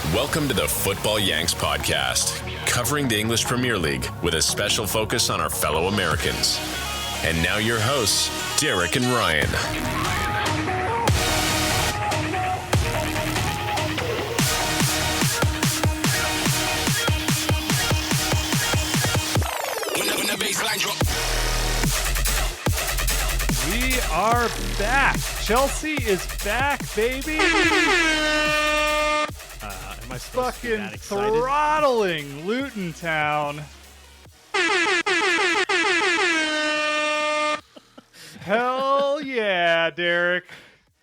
Welcome to the Football Yanks podcast, covering the English Premier League with a special focus on our fellow Americans. And now your hosts, Derek and Ryan. We are back. Chelsea is back, baby. Am I supposed to be Fucking that excited? throttling Luton Town. Hell yeah, Derek.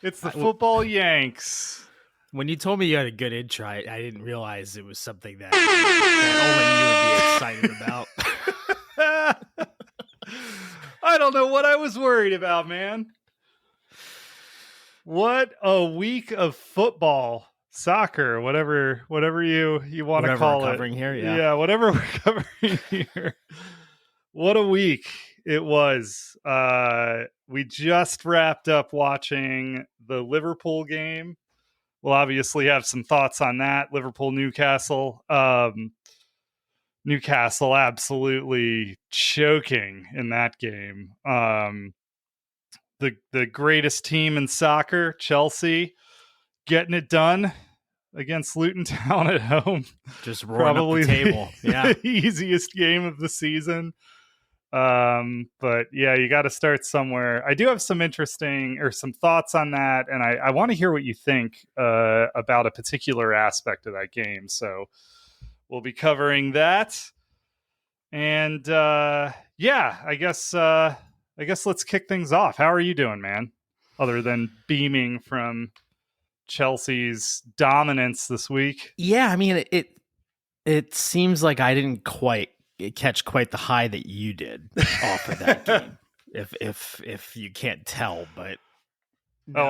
It's the Football Yanks. When you told me you had a good intro, I didn't realize it was something that only you would be excited about. I don't know what I was worried about, man. What a week of football, soccer, whatever you want to call we're it. covering here, yeah. Whatever we're covering here. What a week it was. We just wrapped up watching the Liverpool game. We'll obviously have some thoughts on that. Liverpool-Newcastle. Newcastle absolutely choking in that game. The greatest team in soccer, Chelsea, getting it done against Luton Town at home. Just roaring up the table. Yeah. The easiest game of the season. But yeah, you got to start somewhere. I do have some some thoughts on that, and I want to hear what you think about a particular aspect of that game. So we'll be covering that. And I guess let's kick things off. How are you doing, man? Other than beaming from Chelsea's dominance this week. Yeah, I mean, it seems like I didn't quite catch quite the high that you did off of that game. If you can't tell, but no,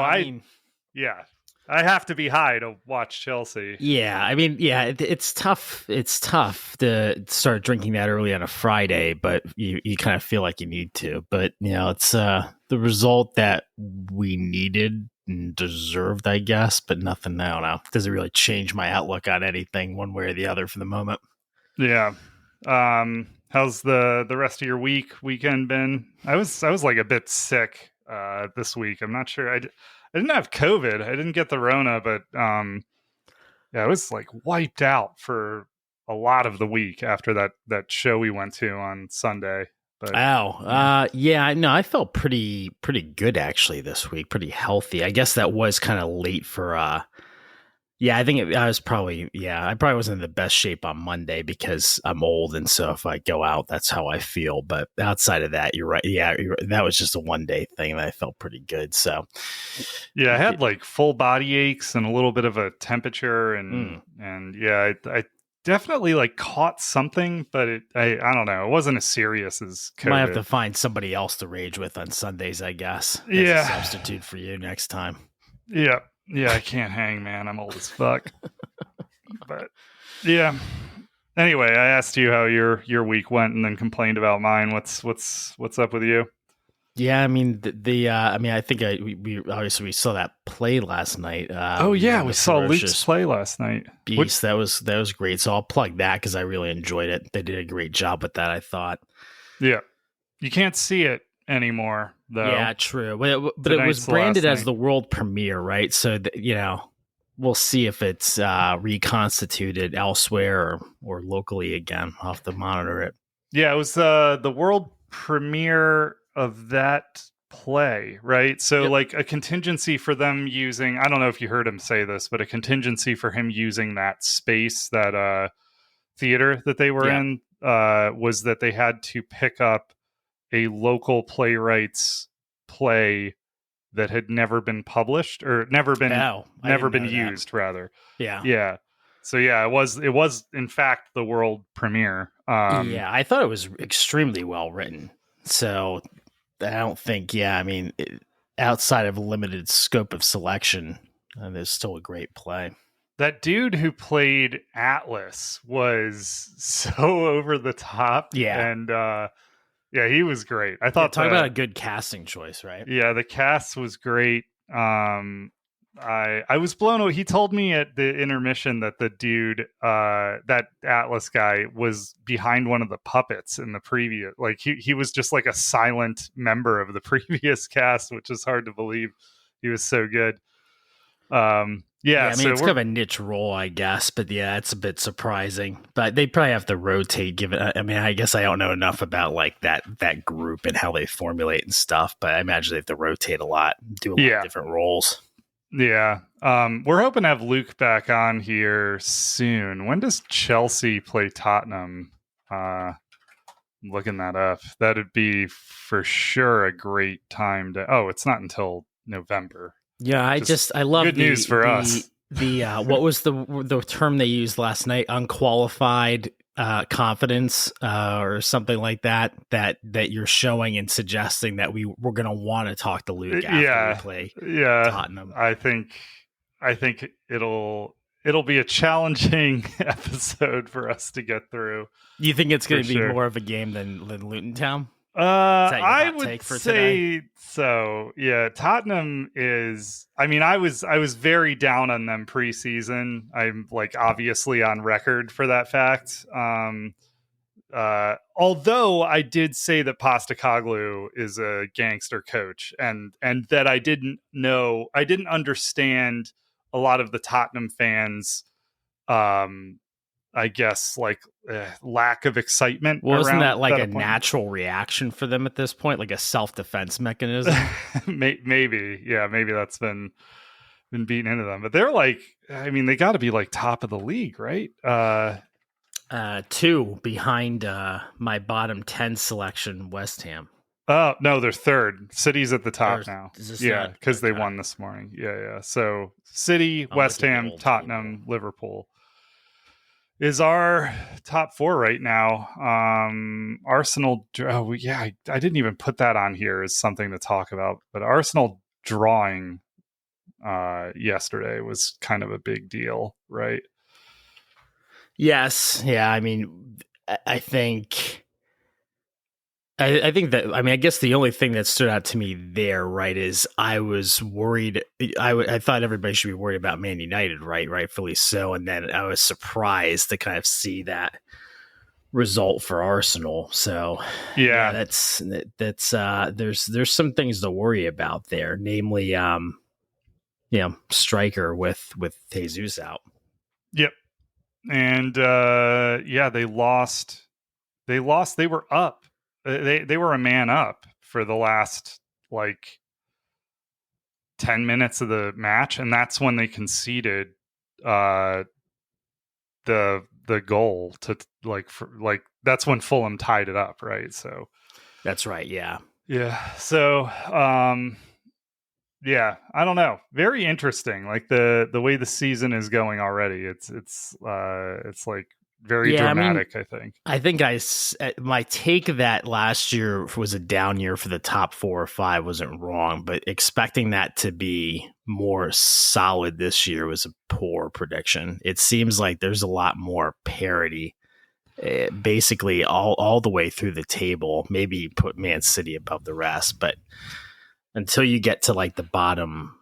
I have to be high to watch Chelsea. Yeah, I mean, yeah, it's tough. It's tough to start drinking that early on a Friday, but you kind of feel like you need to. But, it's the result that we needed and deserved, I guess, but nothing, I don't know. Doesn't really change my outlook on anything one way or the other for the moment. Yeah. How's the rest of your weekend been? I was like a bit sick this week. I'm not sure. I didn't have COVID. I didn't get the Rona, but I was like wiped out for a lot of the week after that show we went to on Sunday. But I felt pretty good actually this week, pretty healthy. I guess that was kind of late for I think I probably wasn't in the best shape on Monday because I'm old, and so if I go out, that's how I feel. But outside of that, you're right. Yeah, that was just a one-day thing, and I felt pretty good. So, yeah, I had like full body aches and a little bit of a temperature, and I definitely like caught something, but I don't know. It wasn't as serious as COVID. Might have to find somebody else to rage with on Sundays, I guess. As a substitute for you next time. Yeah. Yeah, I can't hang, man. I'm old as fuck. But yeah. Anyway, I asked you how your week went, and then complained about mine. What's up with you? Yeah, I mean I think we obviously saw that play last night. We saw Luke's play last night. Beast, that was great. So I'll plug that because I really enjoyed it. They did a great job with that, I thought. Yeah, you can't see it anymore, though. Yeah, true. But it was branded as the world premiere, right? So we'll see if it's reconstituted elsewhere or locally again. I'll have to monitor it. Yeah, it was the world premiere of that play, right? So like a contingency for them using, I don't know if you heard him say this, but a contingency for him using that space, that theater that they were in, was that they had to pick up a local playwright's play that had never been published or never been used, rather. Yeah. So it was in fact the world premiere. I thought it was extremely well written. So I don't think, outside of limited scope of selection, there's still a great play. That dude who played Atlas was so over the top. Yeah. And he was great. I thought talk about a good casting choice, right? Yeah, the cast was great. I was blown away. He told me at the intermission that the dude, that Atlas guy, was behind one of the puppets in the previous. Like he was just like a silent member of the previous cast, which is hard to believe. He was so good. Yeah, I mean, so it's kind of a niche role, I guess, but yeah, it's a bit surprising. But they probably have to rotate. Given, I mean, I guess I don't know enough about like that group and how they formulate and stuff, but I imagine they have to rotate a lot, do a lot of different roles. Yeah. We're hoping to have Luke back on here soon. When does Chelsea play Tottenham? I'm looking that up. That'd be for sure a great time to. Oh, it's not until November. Yeah, I love good news for us. What was the term they used last night? Unqualified confidence or something like that you're showing and suggesting that we're going to want to talk to Luke after we play Tottenham. I think it'll be a challenging episode for us to get through. You think it's going to be more of a game than Luton Town? I would say today? So. Yeah, Tottenham is. I mean, I was very down on them preseason. I'm like obviously on record for that fact. Although I did say that Postecoglou is a gangster coach, and that I didn't understand a lot of the Tottenham fans. I guess like lack of excitement. Wasn't that like a natural reaction for them at this point, like a self-defense mechanism? Maybe that's been beaten into them. But they're like, I mean, they got to be like top of the league, right? 2 behind my bottom 10 selection, West Ham. Oh no, they're third. City's at the top now. Yeah, because they won this morning. Yeah. So City, West Ham, Tottenham, Liverpool is our top 4 right now. Arsenal. I didn't even put that on here as something to talk about. But Arsenal drawing yesterday was kind of a big deal, right? Yes. Yeah. I mean, I think that, I mean, I guess the only thing that stood out to me there, right, is I was worried. I thought everybody should be worried about Man United, right? Rightfully so. And then I was surprised to kind of see that result for Arsenal. So yeah, that's there's some things to worry about there, namely, striker with Jesus out. Yep. And they lost. They were up. They were a man up for the last like 10 minutes of the match, and that's when they conceded the goal to that's when Fulham tied it up, right? So that's right. Yeah. So I don't know. Very interesting. Like the way the season is going already. It's like very dramatic. I think my take that last year was a down year for the top 4 or 5 wasn't wrong, but expecting that to be more solid this year was a poor prediction. It seems like there's a lot more parity, basically all the way through the table. Maybe put Man City above the rest, but until you get to like the bottom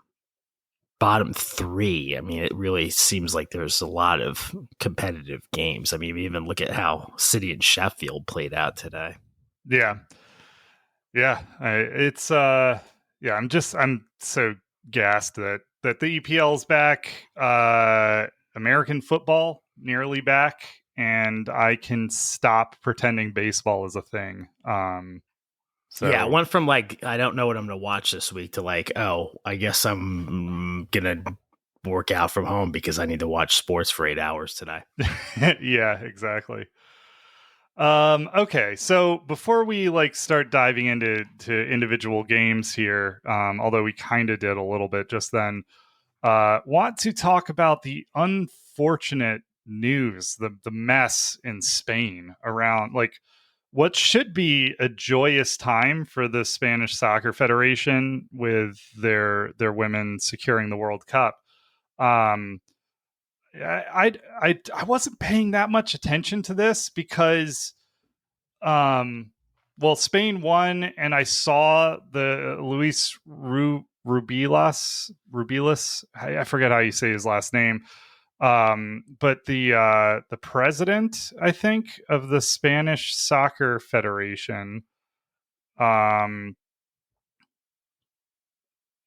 3, I mean, it really seems like there's a lot of competitive games. I mean, even look at how City and Sheffield played out today. I'm so gassed that the EPL's back, American football nearly back, and I can stop pretending baseball is a thing. So I went from like, I don't know what I'm going to watch this week to like, oh, I guess I'm going to work out from home because I need to watch sports for 8 hours today. Yeah, exactly. Okay. So before we like start diving into individual games here, although we kind of did a little bit just then, want to talk about the unfortunate news, the mess in Spain around like what should be a joyous time for the Spanish Soccer Federation with their women securing the World Cup. I wasn't paying that much attention to this because, Spain won, and I saw the Luis Rubiales. I forget how you say his last name. But the president, I think, of the Spanish Soccer Federation.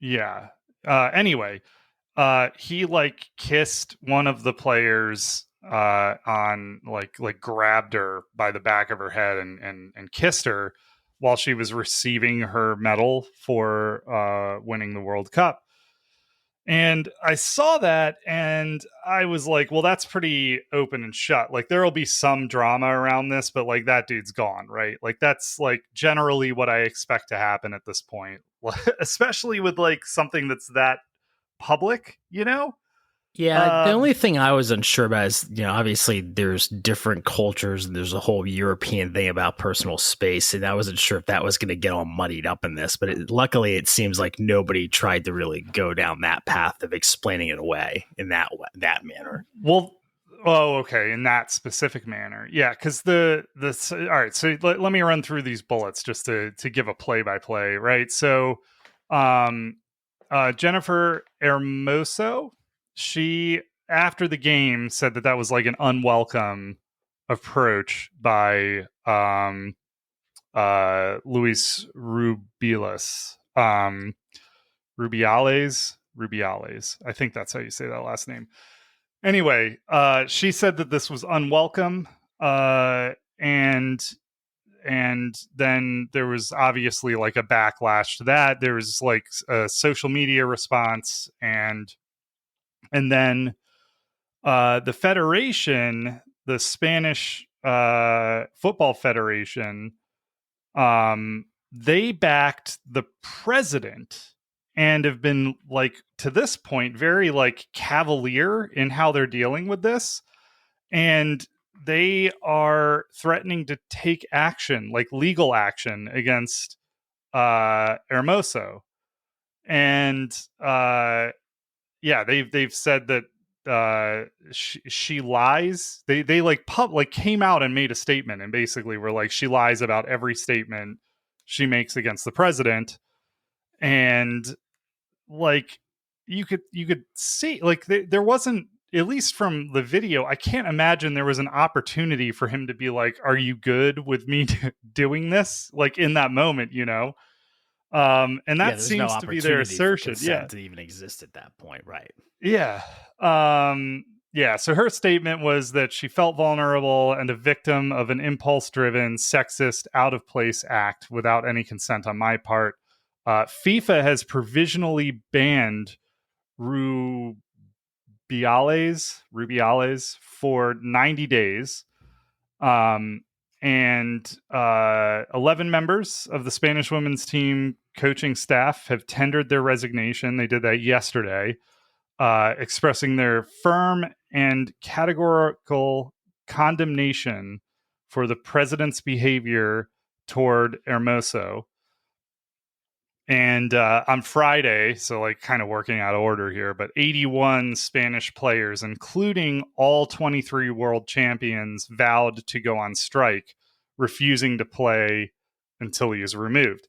Yeah. Anyway, he like kissed one of the players on like grabbed her by the back of her head and kissed her while she was receiving her medal for winning the World Cup. And I saw that and I was like, well, that's pretty open and shut. Like there'll be some drama around this, but like that dude's gone, right? Like that's like generally what I expect to happen at this point, especially with like something that's that public, you know? Yeah, the only thing I was unsure about is, obviously there's different cultures and there's a whole European thing about personal space. And I wasn't sure if that was going to get all muddied up in this, but luckily it seems like nobody tried to really go down that path of explaining it away in that manner. Well, okay. In that specific manner. Yeah. Cause all right. So let me run through these bullets just to give a play by play. Right. So, Jennifer Hermoso, she, after the game, said that was like an unwelcome approach by Luis Rubiales. Rubiales. I think that's how you say that last name. Anyway, she said that this was unwelcome, and then there was obviously like a backlash to that. There was like a social media response, and then the federation, the Spanish Football Federation, they backed the president and have been like, to this point, very like cavalier in how they're dealing with this. And they are threatening to take action, like legal action against Hermoso. And yeah, they've said that she lies. They like came out and made a statement and basically were like, she lies about every statement she makes against the president. And like you could see like there wasn't, at least from the video, I can't imagine there was an opportunity for him to be like, are you good with me doing this? Like in that moment, and that seems to be their assertion. Yeah, to even exist at that point, right? Yeah. Yeah. So her statement was that she felt vulnerable and a victim of an impulse-driven, sexist, out-of-place act without any consent on my part. FIFA has provisionally banned Rubiales for 90 days. And 11 members of the Spanish women's team coaching staff have tendered their resignation. They did that yesterday, expressing their firm and categorical condemnation for the president's behavior toward Hermoso. And on Friday, so like kind of working out of order here, but 81 Spanish players, including all 23 world champions, vowed to go on strike, refusing to play until he is removed.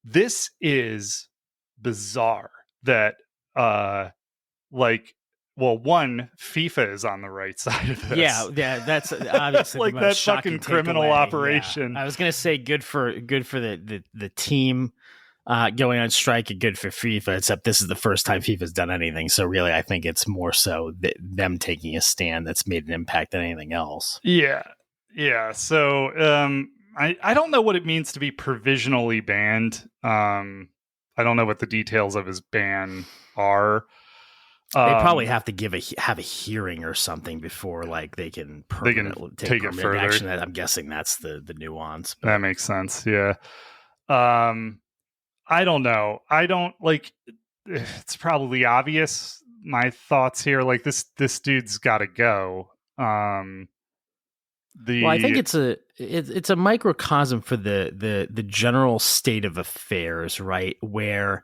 This is bizarre that, one, FIFA is on the right side of this. Yeah, that's obviously like that fucking criminal operation. Yeah. I was gonna say good for the team going on strike and good for FIFA, except this is the first time FIFA's done anything. So really, I think it's more so them taking a stand that's made an impact than anything else. Yeah. Yeah. So I don't know what it means to be provisionally banned. I don't know what the details of his ban are. They probably have to have a hearing or something before like they can take it further. Action. I'm guessing that's the nuance. But. That makes sense. Yeah. I don't know. I don't like. It's probably obvious. My thoughts here, like this dude's got to go. Well, I think it's a microcosm for the general state of affairs, right? Where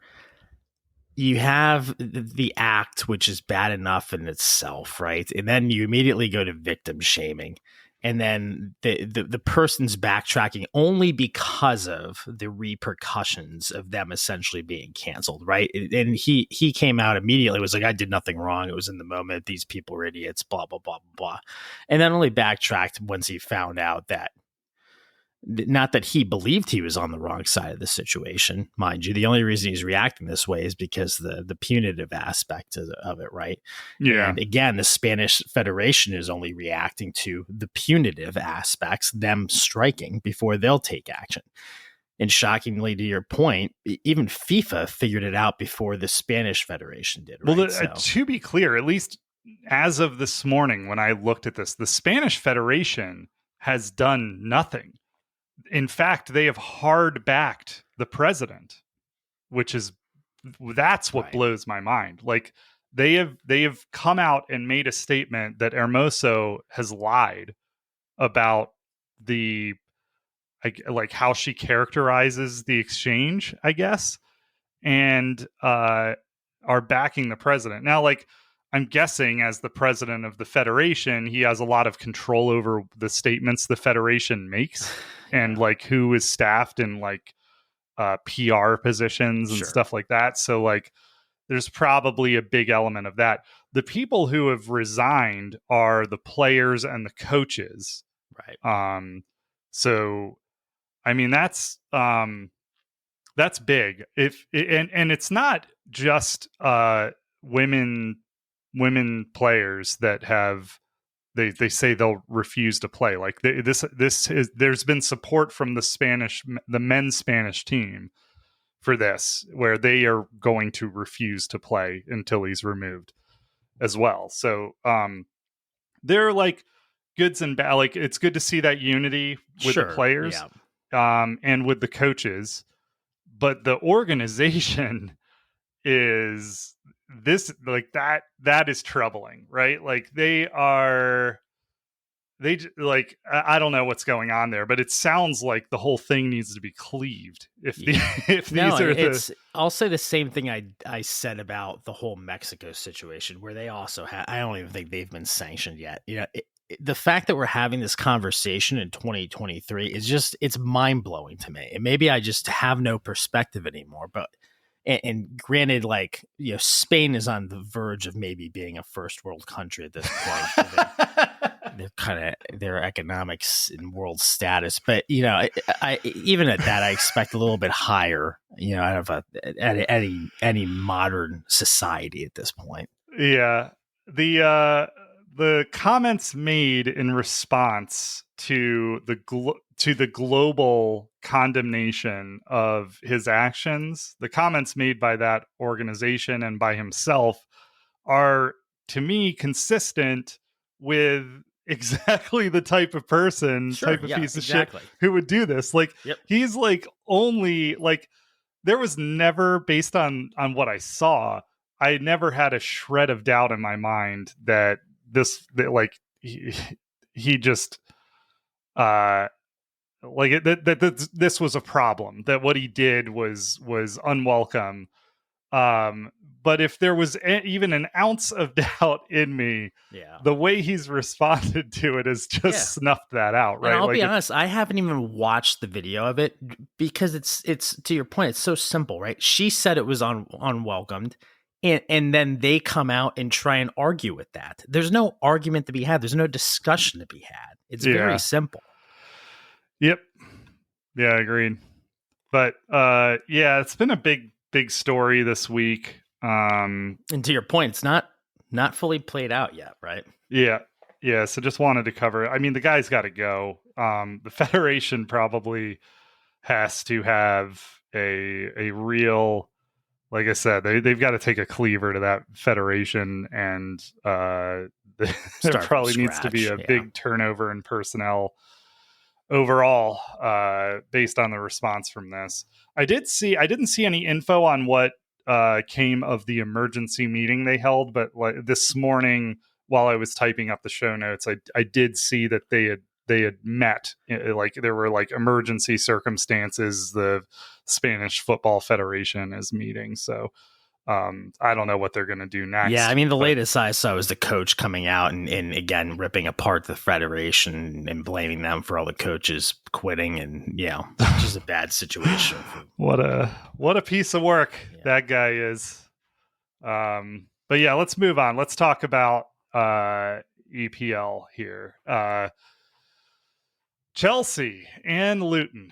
you have the act, which is bad enough in itself, right? And then you immediately go to victim shaming. And then the person's backtracking only because of the repercussions of them essentially being canceled, right? And he came out immediately, was like, I did nothing wrong. It was in the moment. These people were idiots, blah, blah, blah, blah, blah. And then only backtracked once he found out that, not that he believed he was on the wrong side of the situation, mind you. The only reason he's reacting this way is because the punitive aspect of it, right? Yeah. And again, the Spanish Federation is only reacting to the punitive aspects, them striking before they'll take action. And shockingly, to your point, even FIFA figured it out before the Spanish Federation did. Right? Well, to be clear, at least as of this morning when I looked at this, the Spanish Federation has done nothing. In fact, they have hard backed the president, that's what blows my mind. Like they have come out and made a statement that Hermoso has lied about the like how she characterizes the exchange, I guess, and are backing the president. Now, like I'm guessing as the president of the federation, he has a lot of control over the statements the federation makes. And like who is staffed in like PR positions and stuff like that. So like there's probably a big element of that. The people who have resigned are the players and the coaches. Right. So I mean that's big. And it's not just women players that have they say they'll refuse to play. Like there's been support from the men's Spanish team for this, where they are going to refuse to play until he's removed as well. So they're like goods and bad. Like it's good to see that unity with the players, and with the coaches, but the organization is this like that is troubling, right? Like I don't know what's going on there, but it sounds like the whole thing needs to be cleaved. I'll say the same thing I said about the whole Mexico situation, where they also I don't even think they've been sanctioned yet. You know, the fact that we're having this conversation in 2023 is it's mind blowing to me. And maybe I just have no perspective anymore, but. And granted, like, you know, Spain is on the verge of maybe being a first world country at this point. They're kind of their economics and world status, but you know, I even at that, I expect a little bit higher, you know, out of any modern society at this point. Yeah, the comments made in response to the global condemnation of his actions, the comments made by that organization and by himself are, to me, consistent with exactly the type of person, piece of shit who would do this. Like, he's like only like there was never, based on what I saw, I never had a shred of doubt in my mind that he just this was a problem, that what he did was unwelcome. But if there was even an ounce of doubt in me, the way he's responded to it has just snuffed that out, right? And I'll be honest, I haven't even watched the video of it because it's to your point, it's so simple, right? She said it was unwelcomed. And then they come out and try and argue with that. There's no argument to be had. There's no discussion to be had. It's very simple. Yep. Yeah, agreed. But it's been a big story this week. And to your point, it's not fully played out yet, right? Yeah. Yeah. So just wanted to cover it. I mean, the guy's got to go. The Federation probably has to have a real, like I said, they've got to take a cleaver to that federation, and there probably needs to be a big turnover in personnel overall, based on the response from this. I didn't see any info on what came of the emergency meeting they held, but like this morning, while I was typing up the show notes, I did see that they had met, like there were like emergency circumstances. The Spanish Football Federation is meeting. So I don't know what they're going to do next. Yeah, I mean, the latest I saw was the coach coming out and again ripping apart the federation and blaming them for all the coaches quitting, and just a bad situation. What a piece of work that guy is. But yeah, let's move on. Let's talk about EPL here. Chelsea and Luton.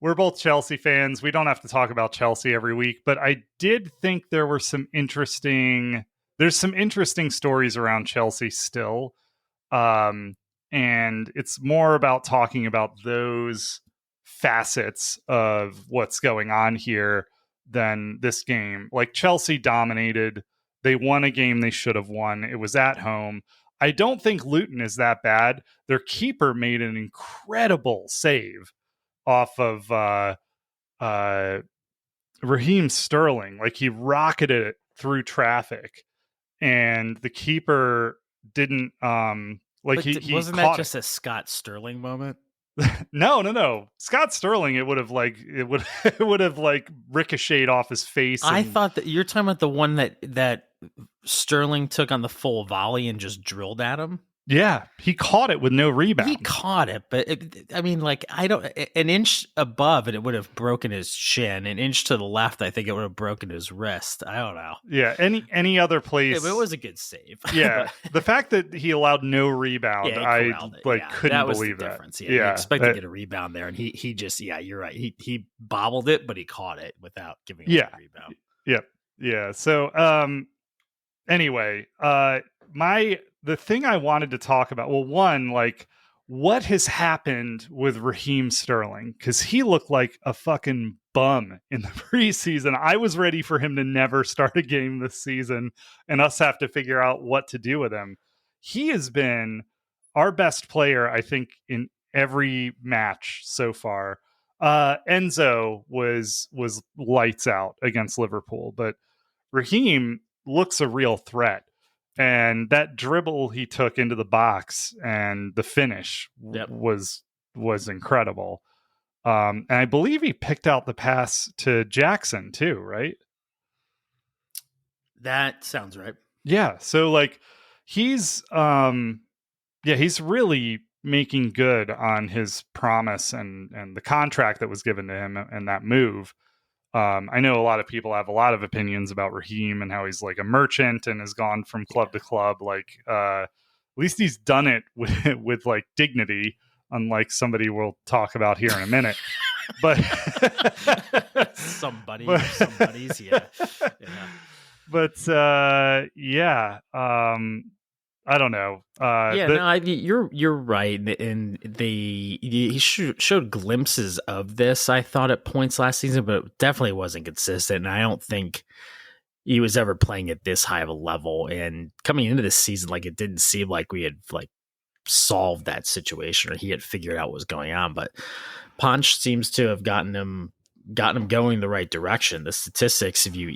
We're both Chelsea fans. We don't have to talk about Chelsea every week, but I did think there's some interesting stories around Chelsea still. And it's more about talking about those facets of what's going on here than this game. Like, Chelsea dominated. They won a game they should have won. It was at home. I don't think Luton is that bad. Their keeper made an incredible save off of Raheem Sterling. Like, he rocketed it through traffic, and the keeper didn't he wasn't that just a Scott Sterling moment? No. Scott Sterling, it would have ricocheted off his face. I thought that you're talking about the one that Sterling took on the full volley and just drilled at him. Yeah, he caught it with no rebound. He caught it, but an inch above and it would have broken his shin. An inch to the left, I think it would have broken his wrist. I don't know. Yeah, any other place. Yeah, but it was a good save. Yeah, the fact that he allowed no rebound, I couldn't believe that. Difference. Yeah, you expect to get a rebound there, and he just you're right. He bobbled it, but he caught it without giving a rebound. Yeah. So anyway, the thing I wanted to talk about, well, one, what has happened with Raheem Sterling? Because he looked like a fucking bum in the preseason. I was ready for him to never start a game this season and us have to figure out what to do with him. He has been our best player, I think, in every match so far. Enzo was lights out against Liverpool, but Raheem looks a real threat. And that dribble he took into the box and the finish was incredible. And I believe he picked out the pass to Jackson too, right? That sounds right. Yeah. So he's really making good on his promise and the contract that was given to him and that move. I know a lot of people have a lot of opinions about Raheem and how he's like a merchant and has gone from club to club. At least he's done it with dignity, unlike somebody we'll talk about here in a minute. But somebody's, yeah. But I don't know. You're right, and he showed glimpses of this, I thought, at points last season, but it definitely wasn't consistent. And I don't think he was ever playing at this high of a level. And coming into this season, it didn't seem like we had solved that situation or he had figured out what was going on. But Ponch seems to have gotten him going the right direction. The statistics, if you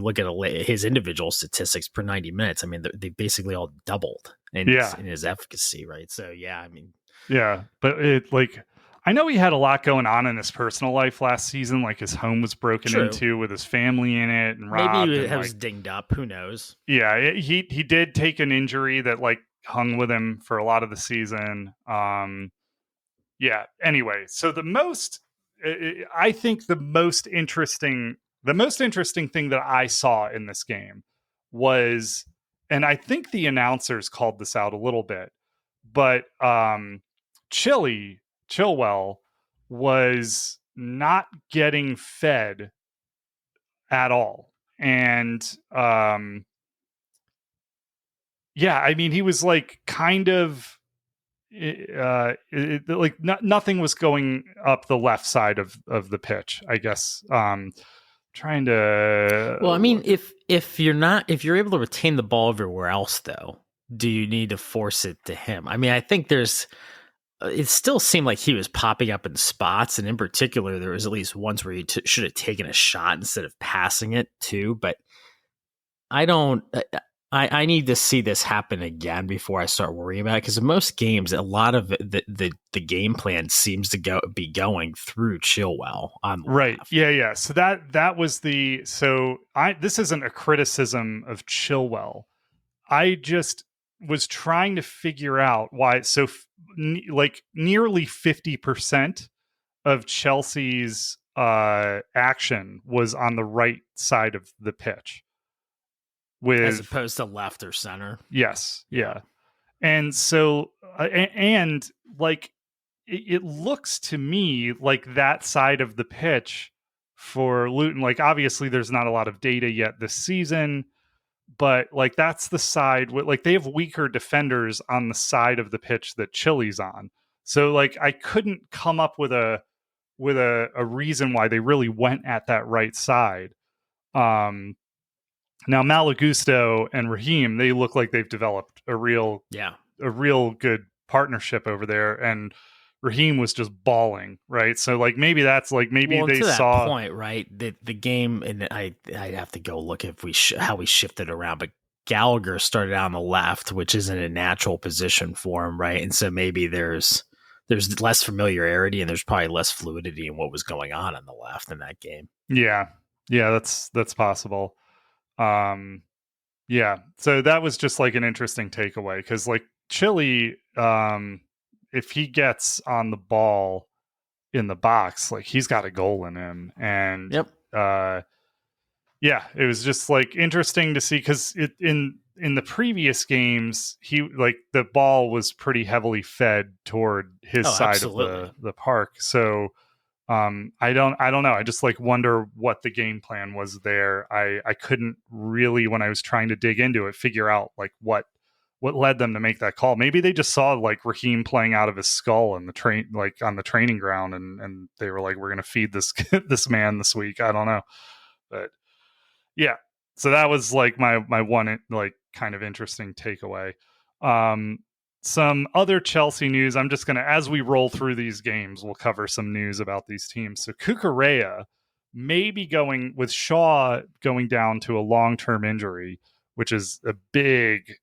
look at his individual statistics per 90 minutes, I mean, they basically all doubled in his efficacy, right? So but I know he had a lot going on in his personal life last season. His home was broken into with his family in it and robbed. Maybe he was dinged up. Who knows? Yeah, he did take an injury that hung with him for a lot of the season. Anyway, so I think the most interesting thing that I saw in this game was, and I think the announcers called this out a little bit, but Chilwell was not getting fed at all. And he was kind of nothing was going up the left side of the pitch, I guess. Trying to. Well, I mean, if you're able to retain the ball everywhere else, though, do you need to force it to him? I mean, I think it still seemed like he was popping up in spots, and in particular, there was at least once where he should have taken a shot instead of passing it too. But I'm I need to see this happen again before I start worrying about it, because in most games, a lot of the game plan seems to be going through Chilwell on the Right. left. Yeah. So that was this isn't a criticism of Chilwell. I just was trying to figure out why. So like nearly 50% of Chelsea's action was on the right side of the pitch, As opposed to left or center. Yes. Yeah. And so, and like, it looks to me like that side of the pitch for Luton, like obviously there's not a lot of data yet this season, but like that's the side with, like, they have weaker defenders on the side of the pitch that Chile's on. So like I couldn't come up with a reason why they really went at that right side. Now Malagusto and Raheem, they look like they've developed a real good partnership over there, and Raheem was just bawling, right? So like maybe that's like maybe they to saw that point, right? The game, and I'd have to go look if how we shifted around, but Gallagher started on the left, which isn't a natural position for him, right? And so maybe there's less familiarity and there's probably less fluidity in what was going on the left in that game. Yeah, that's possible. Yeah, so that was just like an interesting takeaway, because like Chile, if he gets on the ball in the box, like he's got a goal in him. And yeah, it was just like interesting to see, because in the previous games, he like the ball was pretty heavily fed toward his side of the park. So I don't know. I just like wonder what the game plan was there. I couldn't really, when I was trying to dig into it, figure out like what led them to make that call. Maybe they just saw like Raheem playing out of his skull in the like on the training ground, and they were like, we're going to feed this this man this week. I don't know. But yeah, so that was like my one like kind of interesting takeaway. Some other Chelsea news. I'm just going to, as we roll through these games, we'll cover some news about these teams. So Cucurella may be going, with Shaw going down to a long-term injury, which is a big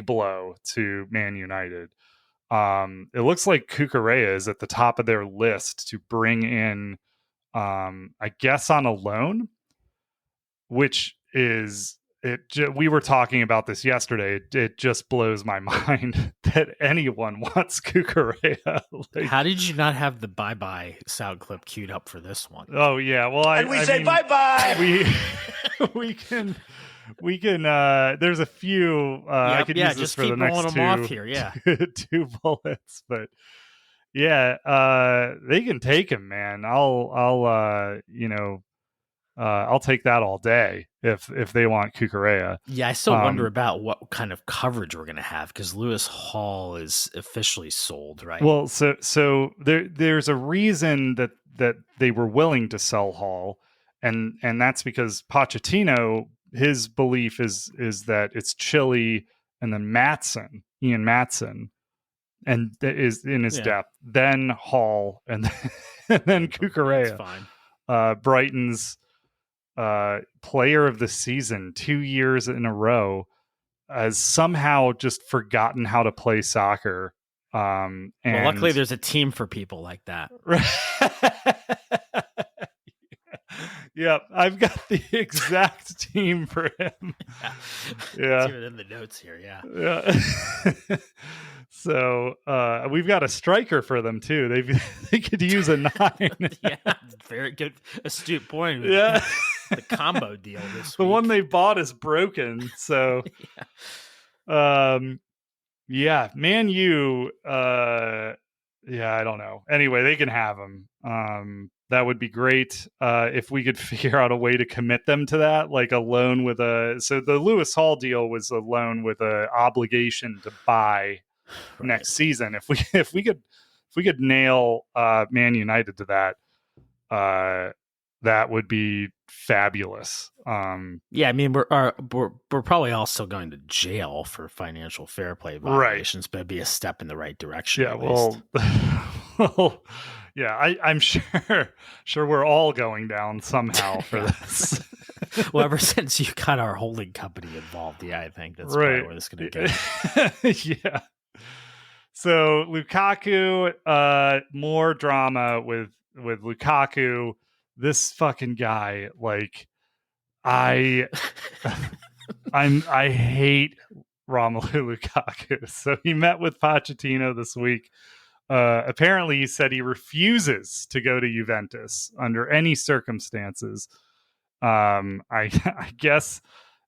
blow to Man United. It looks like Cucurella is at the top of their list to bring in, I guess on a loan, which is, we were talking about this yesterday. It just blows my mind that anyone wants Cucurella. Like, how did you not have the bye-bye sound clip queued up for this one? Oh yeah, well, I say bye-bye. We can. There's a few. I could use this for the next two. Off here, yeah. 2 bullets, but yeah, they can take him, man. I'll take that all day if they want Cucurella. Yeah, I still wonder about what kind of coverage we're going to have, because Lewis Hall is officially sold, right? Well, so there's a reason that they were willing to sell Hall, and that's because Pochettino, his belief is that it's Chile and then Ian Maatsen, and is in his depth, then Hall, and then Cucurella. That's fine. Brighton's player of the season 2 years in a row, has somehow just forgotten how to play soccer. And well, luckily there's a team for people like that. Yep, I've got the exact team for him. Yeah. It's even in the notes here, yeah. So we've got a striker for them too. They could use a 9. Yeah, very good, astute point. Yeah, the combo deal this the week. one they bought is broken. So, yeah, Man U. Yeah, I don't know. Anyway, they can have him. That would be great if we could figure out a way to commit them to that, like a loan with so the Lewis Hall deal was a loan with a obligation to buy next season. If we could nail Man United to that, that would be fabulous. Yeah, I mean we're probably all still going to jail for financial fair play violations, but it'd be a step in the right direction. Yeah, well, yeah, I'm sure we're all going down somehow for this. Well, ever since you got our holding company involved, yeah, I think that's probably where this is going to go. Yeah. So Lukaku, more drama with Lukaku. This fucking guy, like, I hate Romelu Lukaku. So he met with Pochettino this week. Apparently, he said he refuses to go to Juventus under any circumstances. I guess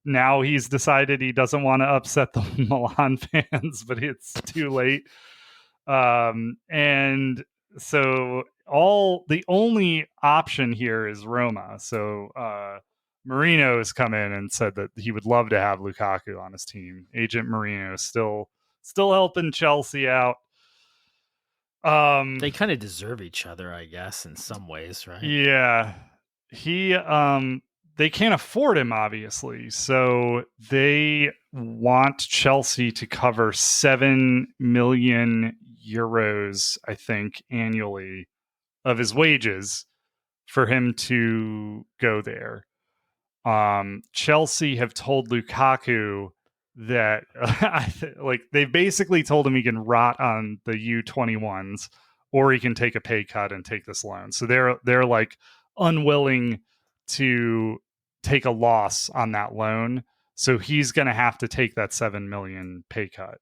now he's decided he doesn't want to upset the Milan fans, but it's too late. And so the only option here is Roma. So Mourinho has come in and said that he would love to have Lukaku on his team. Agent Mourinho is still helping Chelsea out. They kind of deserve each other, I guess, in some ways, right? Yeah. They can't afford him, obviously. So they want Chelsea to cover 7 million euros, I think, annually of his wages for him to go there. Chelsea have told Lukaku that like they basically told him he can rot on the U21s or he can take a pay cut and take this loan. So they're like unwilling to take a loss on that loan. So he's going to have to take that 7 million pay cut.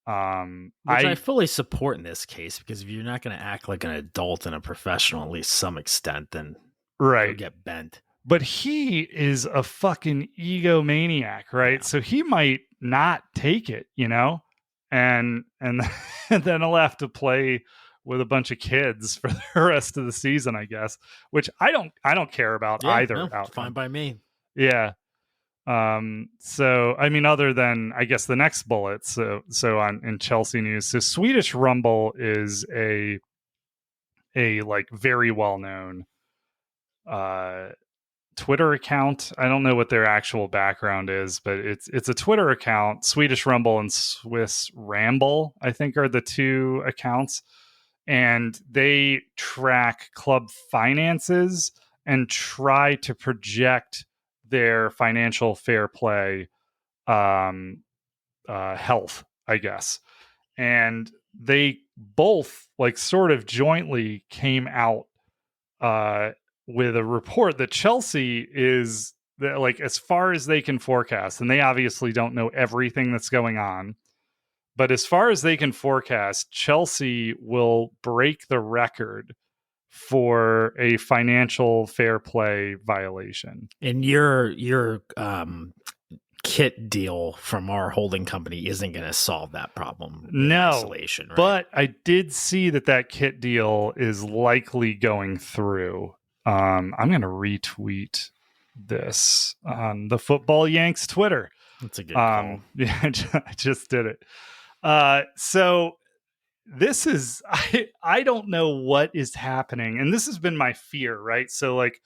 Which I fully support in this case, because if you're not going to act like an adult and a professional, at least some extent, then you'll get bent. But he is a fucking egomaniac, right? Yeah. So he might not take it, you know, and then he'll have to play with a bunch of kids for the rest of the season, I guess. Which I don't care about either. No, outcome. Fine by me. Yeah. So I mean, other than I guess the next bullet. So in Chelsea news, so Swedish Rumble is a like very well known Twitter account. I don't know what their actual background is, but it's a Twitter account. Swedish Rumble and Swiss Ramble, I think, are the two accounts, and they track club finances and try to project their financial fair play health, I guess. And they both like sort of jointly came out with a report that Chelsea is like, as far as they can forecast, and they obviously don't know everything that's going on, but as far as they can forecast, Chelsea will break the record for a financial fair play violation. And your kit deal from our holding company isn't going to solve that problem. No, isolation, right? But I did see that kit deal is likely going through. I'm going to retweet this on the Football Yanks Twitter. That's a good call. Yeah, I just did it. So this is, I don't know what is happening. And this has been my fear, right? So like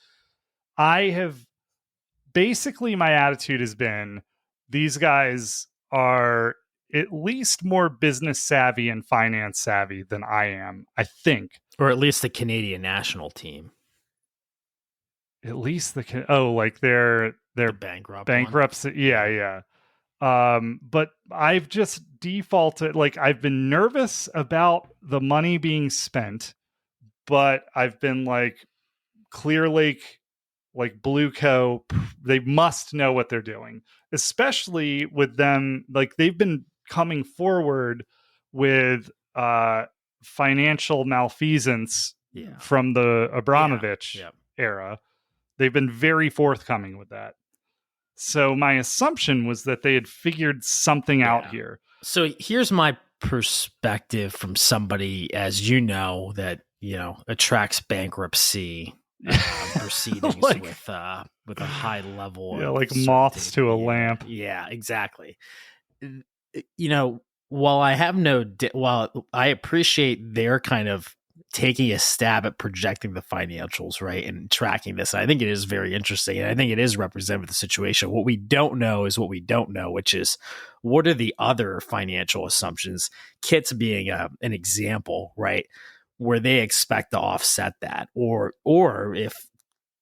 basically my attitude has been, these guys are at least more business savvy and finance savvy than I am, I think. Or at least the Canadian national team. At least they're bankruptcy. Yeah. But I've just defaulted, like I've been nervous about the money being spent, but I've been like, Clear Lake, like Blue Co, they must know what they're doing, especially with them. Like they've been coming forward with financial malfeasance from the Abramovich era. They've been very forthcoming with that. So my assumption was that they had figured something out here. So here's my perspective from somebody, as you know, that, attracts bankruptcy proceedings like, with a high level. Yeah, like moths to a lamp. Yeah, exactly. While I appreciate their kind of taking a stab at projecting the financials, right, and tracking this, I think it is very interesting, and I think it is representative of the situation. What we don't know is what we don't know, which is what are the other financial assumptions, kits being an example, right, where they expect to offset that, or if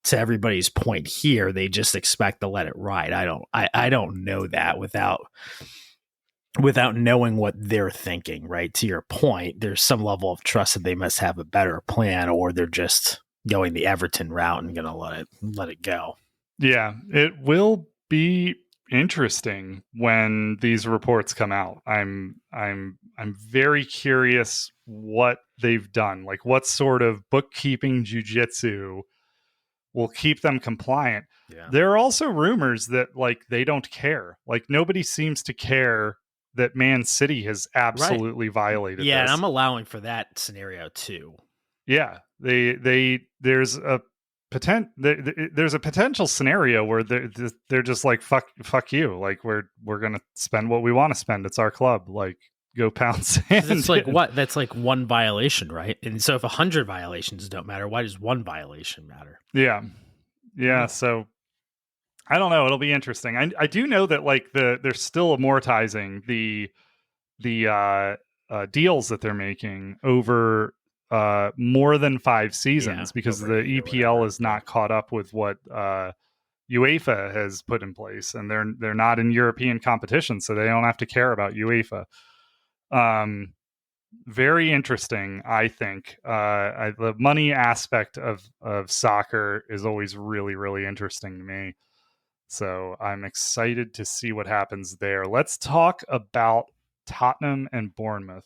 to everybody's point here, they just expect to let it ride. I don't know that without knowing what they're thinking, right? To your point, there's some level of trust that they must have a better plan, or they're just going the Everton route and going to let it go. Yeah, it will be interesting when these reports come out. I'm very curious what they've done. Like, what sort of bookkeeping jujitsu will keep them compliant. Yeah. There are also rumors that like they don't care. Like, nobody seems to care that Man City has absolutely violated Yeah, this. and I'm allowing for that scenario too. Yeah, there's a potential scenario where they're just like fuck you. Like, we're gonna spend what we want to spend. It's our club. Like, go pound sand. It's like what? That's like one violation, right? And so if 100 violations don't matter, why does one violation matter? Yeah. So I don't know. It'll be interesting. I do know that like they're still amortizing the deals that they're making over more than 5 seasons, because the EPL is not caught up with what UEFA has put in place, and they're not in European competition, so they don't have to care about UEFA. Very interesting, I think. The money aspect of soccer is always really, really interesting to me. So I'm excited to see what happens there. Let's talk about Tottenham and Bournemouth.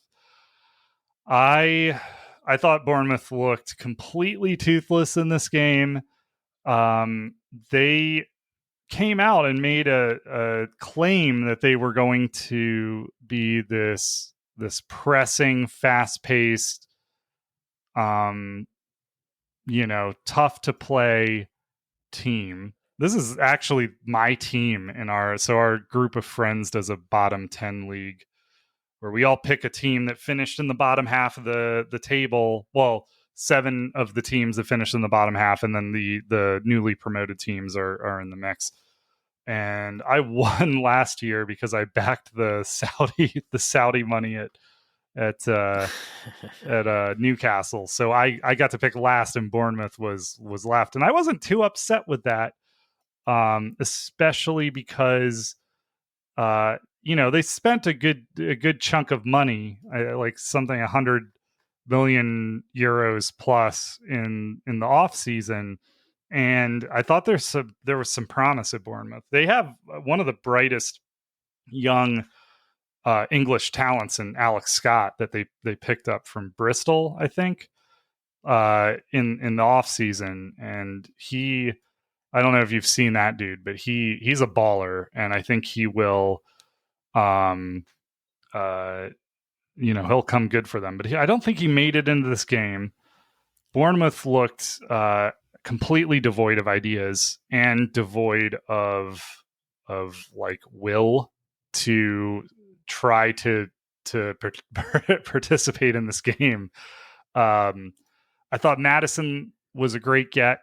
I thought Bournemouth looked completely toothless in this game. They came out and made a claim that they were going to be this pressing, fast-paced, tough to play team. This is actually my team our group of friends does a bottom 10 league where we all pick a team that finished in the bottom half of the table. Well, 7 of the teams that finished in the bottom half, and then the newly promoted teams are in the mix. And I won last year because I backed the Saudi money at Newcastle. So I got to pick last, and Bournemouth was left, and I wasn't too upset with that, especially because they spent a good chunk of money, like something 100 million euros plus in the off season. And I thought there was some promise at Bournemouth. They have one of the brightest young English talents in Alex Scott that they picked up from Bristol, I think, in the off season. And I don't know if you've seen that dude, but he's a baller, and I think he will, he'll come good for them. But I don't think he made it into this game. Bournemouth looked completely devoid of ideas and devoid of like will to try to participate in this game. I thought Maddison was a great get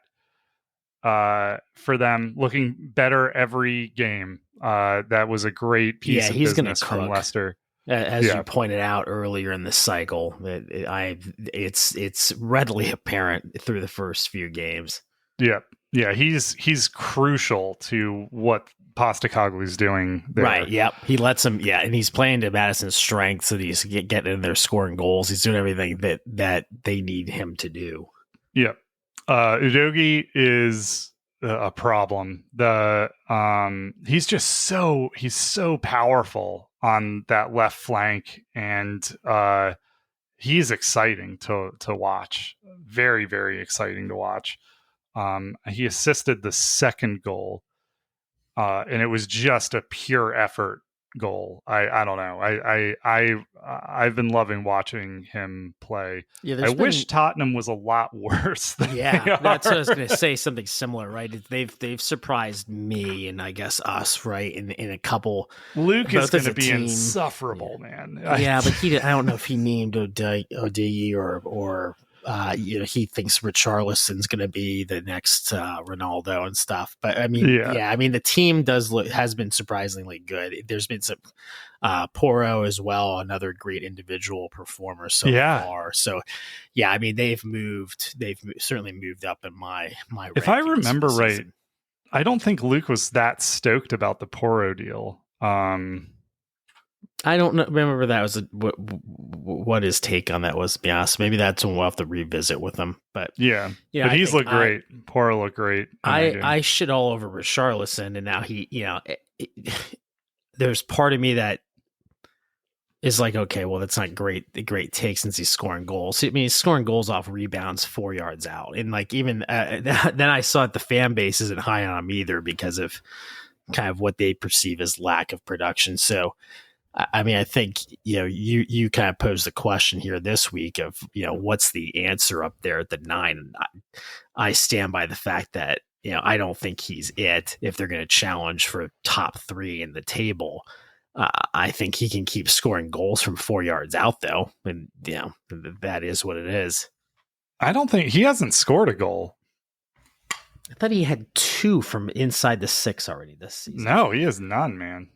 for them, looking better every game. That was a great piece of business from Leicester. As you pointed out earlier in the cycle, it's readily apparent through the first few games. Yeah, he's crucial to what Postecoglou's doing there. Right. Yep. He lets him. Yeah, and he's playing to Madison's strength, so he's getting in there, scoring goals. He's doing everything that they need him to do. Yep. Udogie is a problem. He's so powerful on that left flank, and he's exciting to watch. Very, very exciting to watch. He assisted the second goal, and it was just a pure effort goal. I don't know. I've been loving watching him play. Yeah, wish Tottenham was a lot worse than they are. That's what I was going to say. Something similar, right? They've surprised me, and I guess us, right? In a couple. Luke is going to be insufferable, man. Yeah, but I don't know if he named Odie or he thinks Richarlison's going to be the next Ronaldo and stuff. But I mean, the team has been surprisingly good. There's been some Porro as well, another great individual performer so far. So, yeah, I mean, they've certainly moved up in my if I remember right, I don't think Luke was that stoked about the Porro deal. I don't remember that was what his take on that was, to be honest. Maybe that's when we'll have to revisit with him. But but he's looked great. Porro looked great. I shit all over Richarlison, and now he, there's part of me that is like, okay, well, that's not great take since he's scoring goals. I mean, he's scoring goals off rebounds 4 yards out. And like, even then I saw that the fan base isn't high on him either because of kind of what they perceive as lack of production. So, I mean, I think, you kind of posed the question here this week of, what's the answer up there at the 9? And I stand by the fact that, I don't think he's it if they're going to challenge for top 3 in the table. I think he can keep scoring goals from 4 yards out, though. And, that is what it is. I don't think he hasn't scored a goal. I thought he had 2 from inside the 6 already this season. No, he has none, man.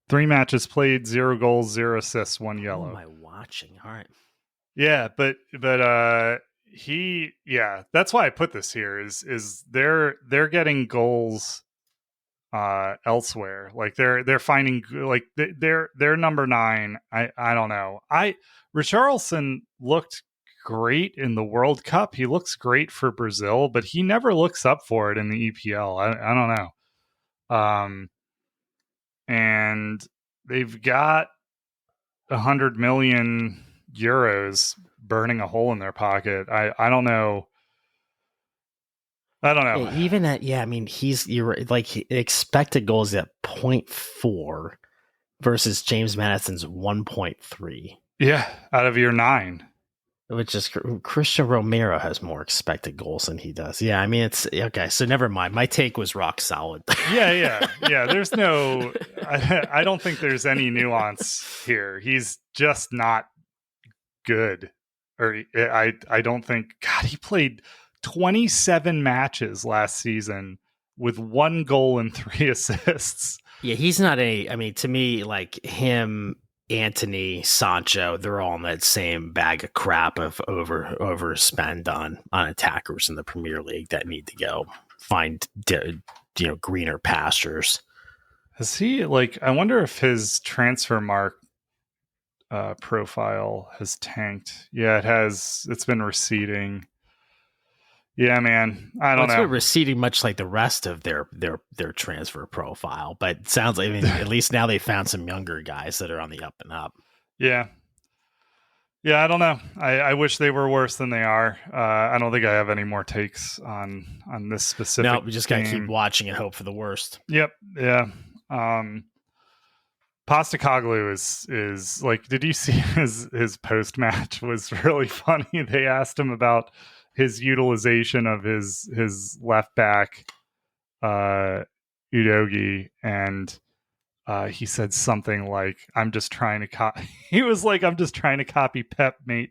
3 matches played, 0 goals, 0 assists, 1 yellow. What am I watching? All right. Yeah, but that's why I put this here is they're getting goals elsewhere. Like they're finding, like they're number 9. I don't know. Richarlison looked great in the World Cup. He looks great for Brazil, but he never looks up for it in the EPL. I don't know. And they've got 100 million euros burning a hole in their pocket. I don't know. Even at, I mean, you're like expected goals at 0.4 versus James Madison's 1.3. Yeah, out of your 9. Which is Christian Romero has more expected goals than he does. Yeah, I mean, it's okay. So never mind. My take was rock solid. Yeah. There's no, I don't think there's any nuance here. He's just not good. Or I don't think, God, he played 27 matches last season with 1 goal and 3 assists. Yeah, he's not I mean, to me, like him, Anthony, Sancho, they're all in that same bag of crap of overspend on attackers in the Premier League that need to go find greener pastures. Has he, like, I wonder if his transfer mark profile has tanked. Yeah, it has. It's been receding. Yeah, man. I don't know. It's been receding much like the rest of their transfer profile, but it sounds like, I mean, at least now they found some younger guys that are on the up and up. Yeah. Yeah, I don't know. I wish they were worse than they are. I don't think I have any more takes on this specific. No, we just got to keep watching and hope for the worst. Yep. Yeah. Postecoglou is like, did you see his post match was really funny? They asked him about his utilization of his left back, Udogie, and he said something like, "I'm just trying to copy." He was like, "I'm just trying to copy Pep, mate."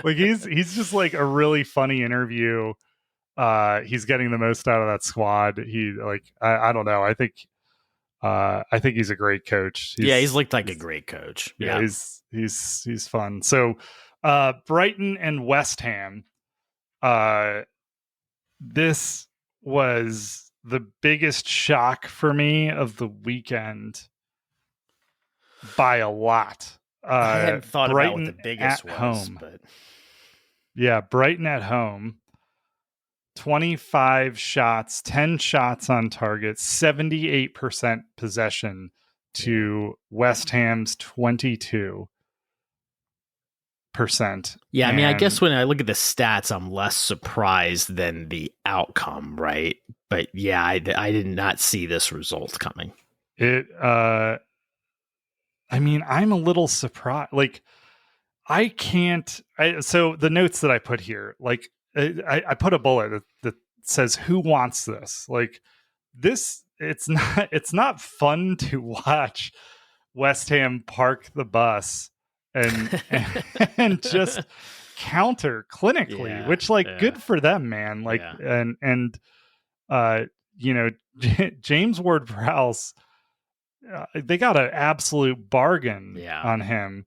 Like he's just like a really funny interview. He's getting the most out of that squad. He like I don't know. I think he's a great coach. He's looked like a great coach. Yeah, he's fun. So. Brighton and West Ham. This was the biggest shock for me of the weekend by a lot. I hadn't thought Brighton about what the biggest was. Home. But... Yeah, Brighton at home. 25 shots, 10 shots on target, 78% possession to West Ham's 22%. Yeah, I mean, I guess when I look at the stats, I'm less surprised than the outcome, right? But yeah, I did not see this result coming. I mean, I'm a little surprised. Like, so the notes that I put here, like, I put a bullet that says, "Who wants this?" Like, this, it's not fun to watch West Ham park the bus and just counter clinically, which good for them, man. James Ward-Prowse, they got an absolute bargain on him.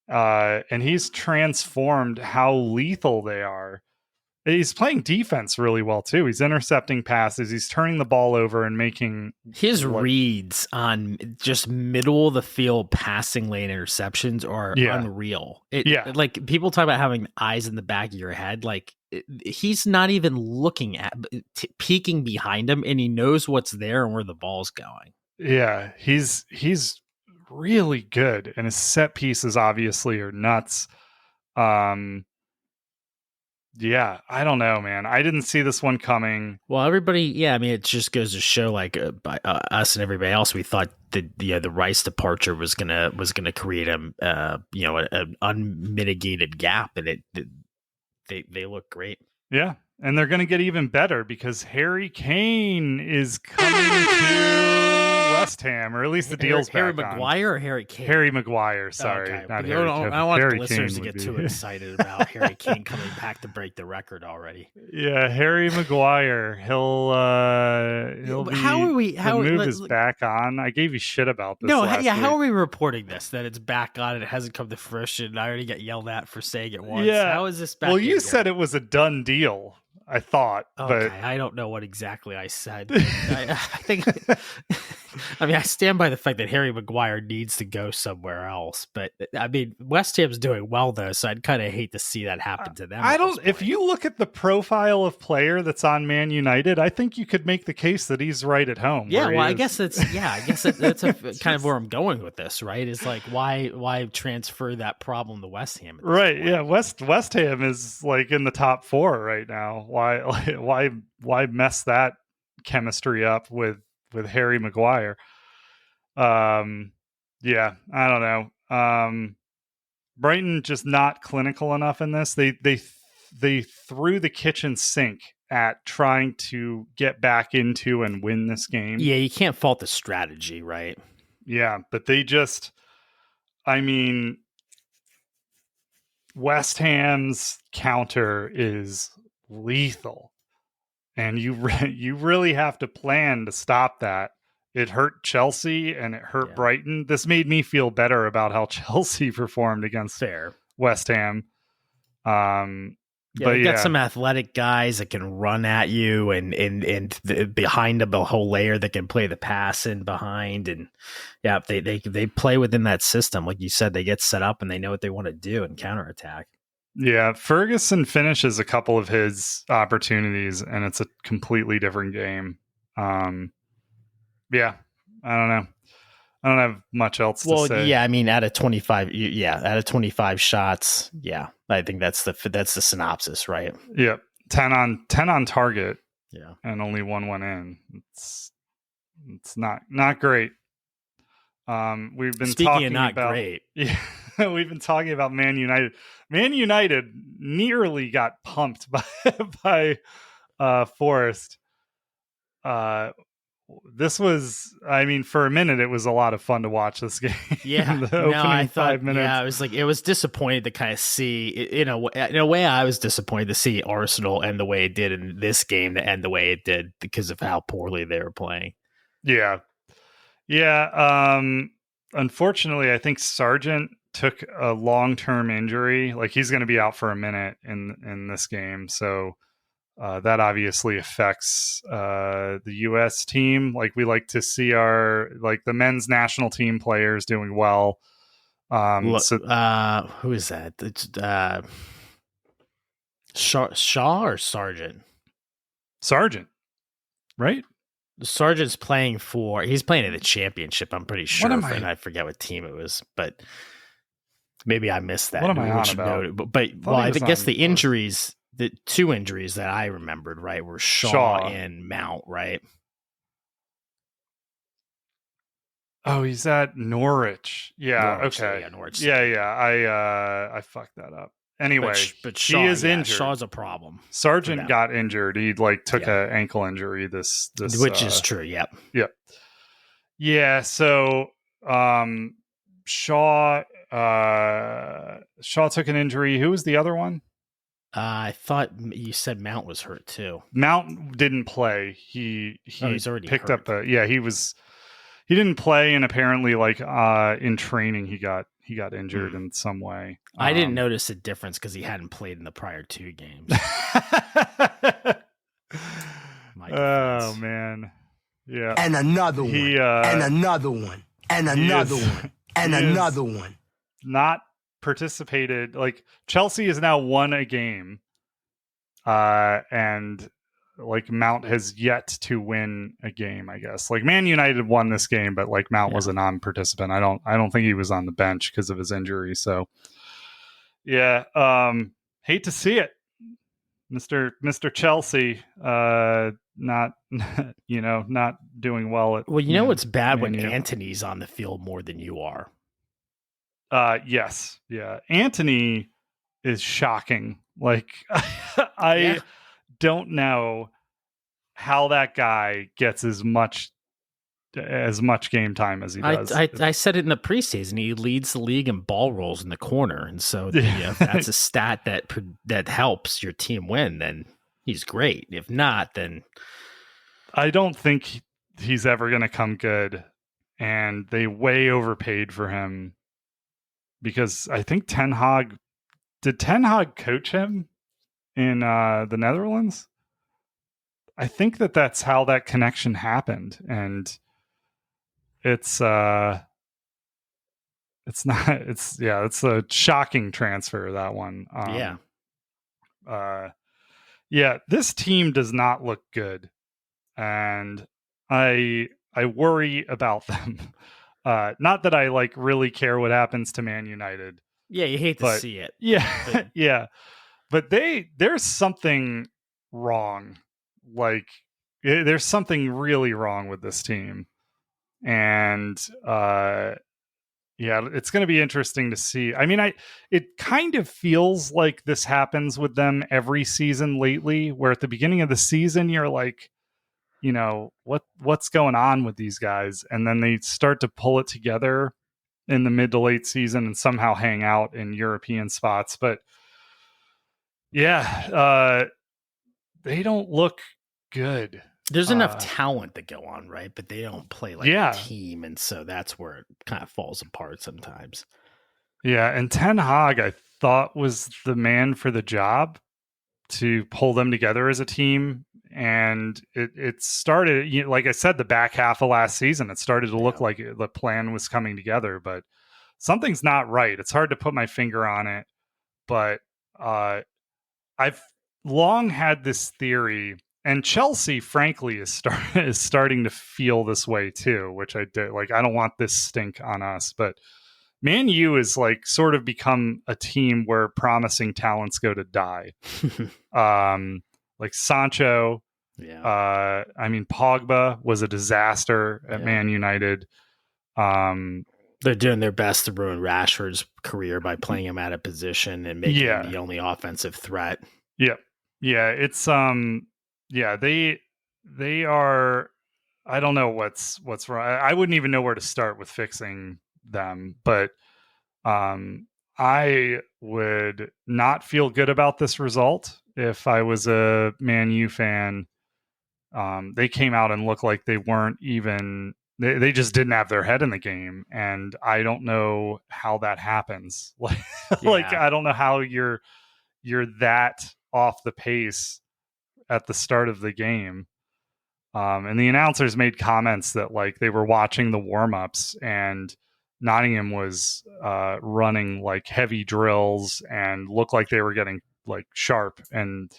And he's transformed how lethal they are. He's playing defense really well too. He's intercepting passes. He's turning the ball over and making his reads on just middle of the field passing lane interceptions are unreal. Like people talk about having eyes in the back of your head. Like he's not even looking at peeking behind him, and he knows what's there and where the ball's going. Yeah, he's really good, and his set pieces obviously are nuts. Yeah, I don't know, man. I didn't see this one coming. Well, everybody, I mean, it just goes to show, like, by us and everybody else, we thought that the Rice departure was gonna create an unmitigated gap, and they look great. Yeah, and they're gonna get even better because Harry Kane is coming to West Ham, or at least the deal's Harry back Maguire on. or Harry Kane? Harry Maguire, sorry. Okay. Not I Harry don't want Harry the listeners Kane to get would too be. excited about Harry Kane coming back to break the record already. Yeah, Harry Maguire. He'll be. The move is back on. I gave you shit about this. Last week. How are we reporting this? That it's back on and it hasn't come to fruition. And I already got yelled at for saying it once. Yeah. How is this back? Well, you said it was a done deal. I thought, okay, but I don't know what exactly I said. I think, I mean, I stand by the fact that Harry Maguire needs to go somewhere else. But I mean, West Ham's doing well though, so I'd kind of hate to see that happen to them. I don't. If you look at the profile of player that's on Man United, I think you could make the case that he's right at home. Yeah, well, I guess that's kind of where I'm going with this. Right? Is like why transfer that problem to West Ham? Right? Point? Yeah, West Ham is like in the top 4 right now. Why mess that chemistry up with Harry Maguire? Yeah, I don't know. Brighton just not clinical enough in this. They threw the kitchen sink at trying to get back into and win this game. Yeah, you can't fault the strategy, right? Yeah, but they just, I mean, West Ham's counter is lethal, and you really have to plan to stop that. It hurt Chelsea and it hurt Brighton. This made me feel better about how Chelsea performed against West Ham. But got some athletic guys that can run at you and behind a whole layer that can play the pass in behind. And they play within that system. Like you said, they get set up and they know what they want to do and counterattack. Yeah, Ferguson finishes a couple of his opportunities and it's a completely different game. Yeah, I don't know. I don't have much else to say. Well, yeah, I mean, out of 25 shots, I think that's the synopsis, right? Yeah, 10 on target. Yeah, and only one went in. It's not great. We've been talking about great. Yeah, we've been talking about Man United. Man United nearly got pumped by Forest. This was, I mean, for a minute, it was a lot of fun to watch this game. Yeah, I thought 5 minutes. Yeah, it was disappointed to kind of see, in a way, I was disappointed to see Arsenal end the way it did in this game to end the way it did because of how poorly they were playing. Yeah. Unfortunately, I think Sergent took a long-term injury. Like he's going to be out for a minute in this game. So, that obviously affects the U.S. team. Like we like to see the men's national team players doing well. Who is that? It's Shaw or Sergeant? Sergeant, right? Sergeant's he's playing in the championship. I'm pretty sure. And I forget what team it was, but maybe I missed that. What am I on about? I guess the injuries. The 2 injuries that I remembered, right, were Shaw and Mount, right? Oh, he's at Norwich. Yeah, Norwich, okay. Yeah, Norwich. Yeah. I fucked that up. Anyway, but Shaw, he is injured. Shaw's a problem. Sargent got injured. He took an ankle injury. This which is true. Yep. Yeah. So Shaw Shaw took an injury. Who was the other one? I thought you said Mount was hurt too. Mount didn't play. He's already picked hurt. up he didn't play, and apparently in training he got injured in some way. I didn't notice a difference because he hadn't played in the prior 2 games. Oh man. Yeah. And another one. And another one. And another one. And another one. Not participated. Like, Chelsea has now won a game. And like Mount has yet to win a game, I guess. Like, Man United won this game, but like Mount was a non-participant. I don't think he was on the bench because of his injury. So yeah. Hate to see it. Mr. Chelsea, not not doing well at. Well, what's bad when Anthony's on the field more than you are. Yes, yeah. Anthony is shocking. Like, I don't know how that guy gets as much game time as he does. I said it in the preseason. He leads the league in ball rolls in the corner, and so if that's a stat that helps your team win, then he's great. If not, then I don't think he's ever going to come good. And they way overpaid for him because I think Ten Hag coach him in the Netherlands? I think that's how that connection happened, and it's a shocking transfer, that one. This team does not look good, and I worry about them. Not that I like really care what happens to Man United. Yeah, you hate to see it. Yeah, yeah, but there's something wrong. Like, there's something really wrong with this team. And it's going to be interesting to see. I mean, it kind of feels like this happens with them every season lately, where at the beginning of the season you're like, what's going on with these guys, and then they start to pull it together in the mid to late season and somehow hang out in European spots. But they don't look good. There's enough talent to go on, right? But they don't play like a team, and so that's where it kind of falls apart sometimes. Yeah, and Ten Hag, I thought, was the man for the job to pull them together as a team. And it started, like I said, the back half of last season, it started to look like the plan was coming together, but something's not right. It's hard to put my finger on it, but I've long had this theory. And Chelsea, frankly, is starting to feel this way too, which I did. Like, I don't want this stink on us, but Man U is like sort of become a team where promising talents go to die. Like Sancho. Yeah. I mean, Pogba was a disaster at Man United. They're doing their best to ruin Rashford's career by playing him out of position and making him the only offensive threat. Yeah. Yeah. It's they are, I don't know what's wrong. I wouldn't even know where to start with fixing them, but I would not feel good about this result if I was a Man U fan. They came out and looked like they weren't even, they just didn't have their head in the game. And I don't know how that happens. Like, I don't know how you're that off the pace at the start of the game. And the announcers made comments that like they were watching the warm-ups and Nottingham was running like heavy drills and looked like they were getting like sharp, and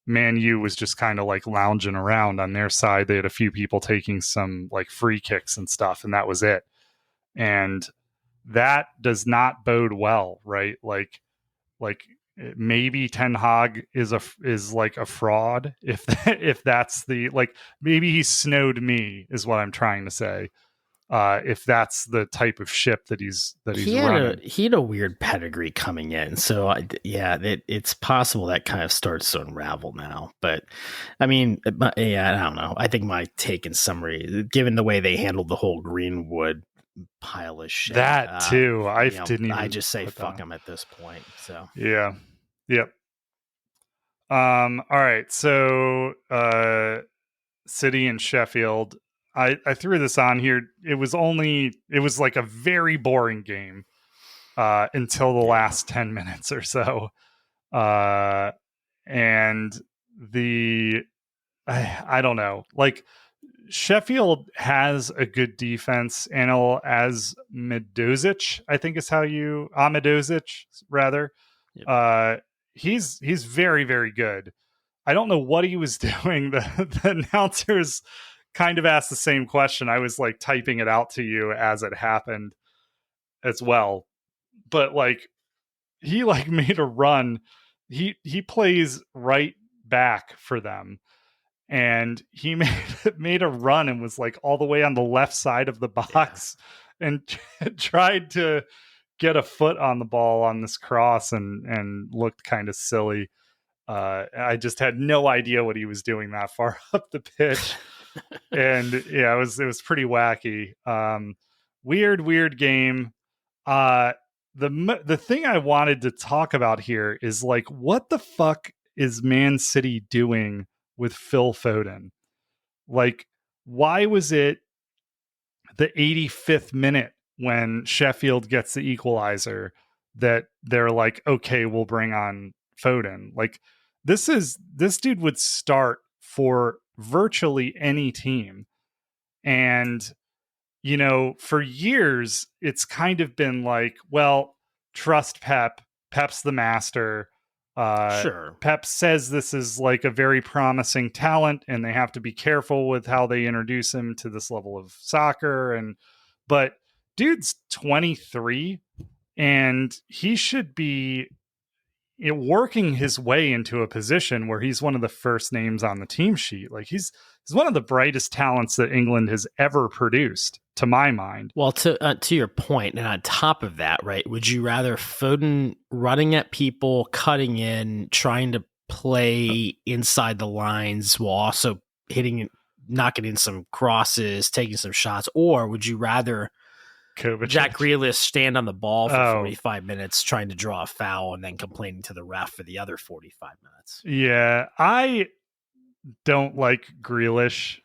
Man U was just kind of like lounging around on their side. They had a few people taking some like free kicks and stuff, and that was it. And that does not bode well, right? Like maybe Ten Hag is like a fraud if that's the, like, maybe he snowed me is what I'm trying to say. If that's the type of ship that he's running. He had a weird pedigree coming in, so it's possible that kind of starts to unravel now. But I mean, I don't know. I think my take in summary, given the way they handled the whole Greenwood pile of shit. That too. I didn't even. I just say fuck them at this point. So yeah, yep. All right. So City and Sheffield. I threw this on here. It was like a very boring game until the last 10 minutes or so. And I don't know. Like Sheffield has a good defense. Anil Ahmedhodzic, I think is how you Ahmedhodzic rather. Yep. He's very, very good. I don't know what he was doing. The announcers kind of asked the same question. I was like typing it out to you as it happened as well. But like he like made a run. He plays right back for them. And he made a run and was like all the way on the left side of the box and tried to get a foot on the ball on this cross and looked kind of silly. I just had no idea what he was doing that far up the pitch. And yeah, it was pretty wacky. Weird game. The thing I wanted to talk about here is like, what the fuck is Man City doing with Phil Foden? Like, why was it the 85th minute when Sheffield gets the equalizer that they're like, okay, we'll bring on Foden? Like, this dude would start for virtually any team. And, you know, for years, it's kind of been like, well, trust Pep. Pep's the master. Sure. Pep says this is like a very promising talent and they have to be careful with how they introduce him to this level of soccer. But dude's 23 and he should be working his way into a position where he's one of the first names on the team sheet. Like he's one of the brightest talents that England has ever produced, to my mind. Well, to your point, and on top of that, right, would you rather Foden running at people, cutting in, trying to play inside the lines while also knocking in some crosses, taking some shots, or would you rather Jack Grealish stand on the ball for 45 minutes trying to draw a foul and then complaining to the ref for the other 45 minutes? Yeah, I don't like Grealish.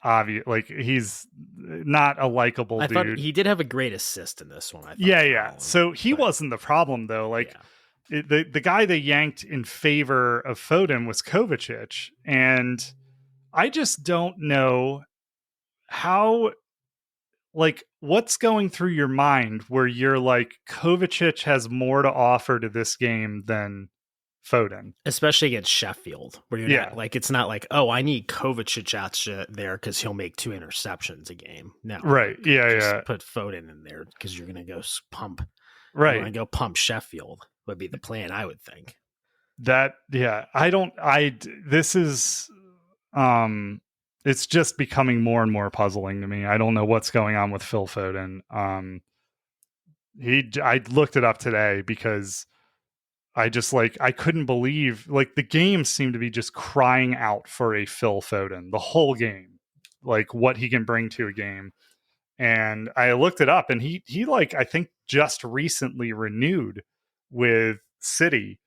Like he's not a likable dude. I thought he did have a great assist in this one. Yeah. So he wasn't the problem though. Like the guy they yanked in favor of Foden was Kovacic, and I just don't know how. Like, what's going through your mind where you're like, Kovacic has more to offer to this game than Foden? Especially against Sheffield, where you're not like, it's not like, oh, I need Kovacic out there because he'll make 2 interceptions a game. No. Right. Yeah. Put Foden in there because you're going to go pump. Right. You're going to go pump Sheffield would be the plan, I would think. This is, it's just becoming more and more puzzling to me. I don't know what's going on with Phil Foden. I looked it up today because I couldn't believe, like, the game seemed to be just crying out for a Phil Foden the whole game, like what he can bring to a game. And I looked it up and he like, I think just recently renewed with City.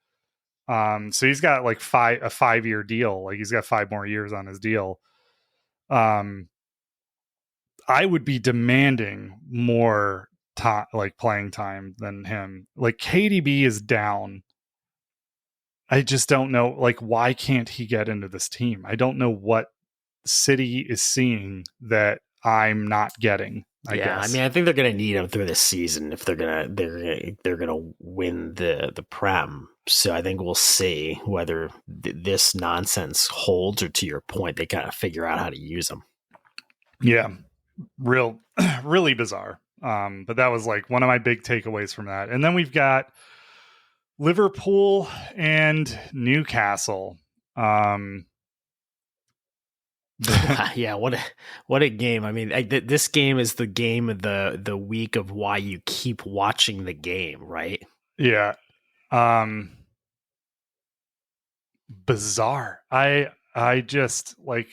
So he's got like a 5-year deal. Like he's got 5 more years on his deal. I would be demanding more like playing time than him. Like KDB is down. I just don't know, like, why can't he get into this team? I don't know what City is seeing that I'm not getting. I guess. I mean, I think they're going to need him through the season if they're gonna win the Prem. So I think we'll see whether this nonsense holds, or to your point, they kind of figure out how to use them. Yeah, really bizarre. But that was like one of my big takeaways from that. And then we've got Liverpool and Newcastle. Yeah, what a game. I mean, this game is the game of the week of why you keep watching the game, right? Yeah. Bizarre. I just like,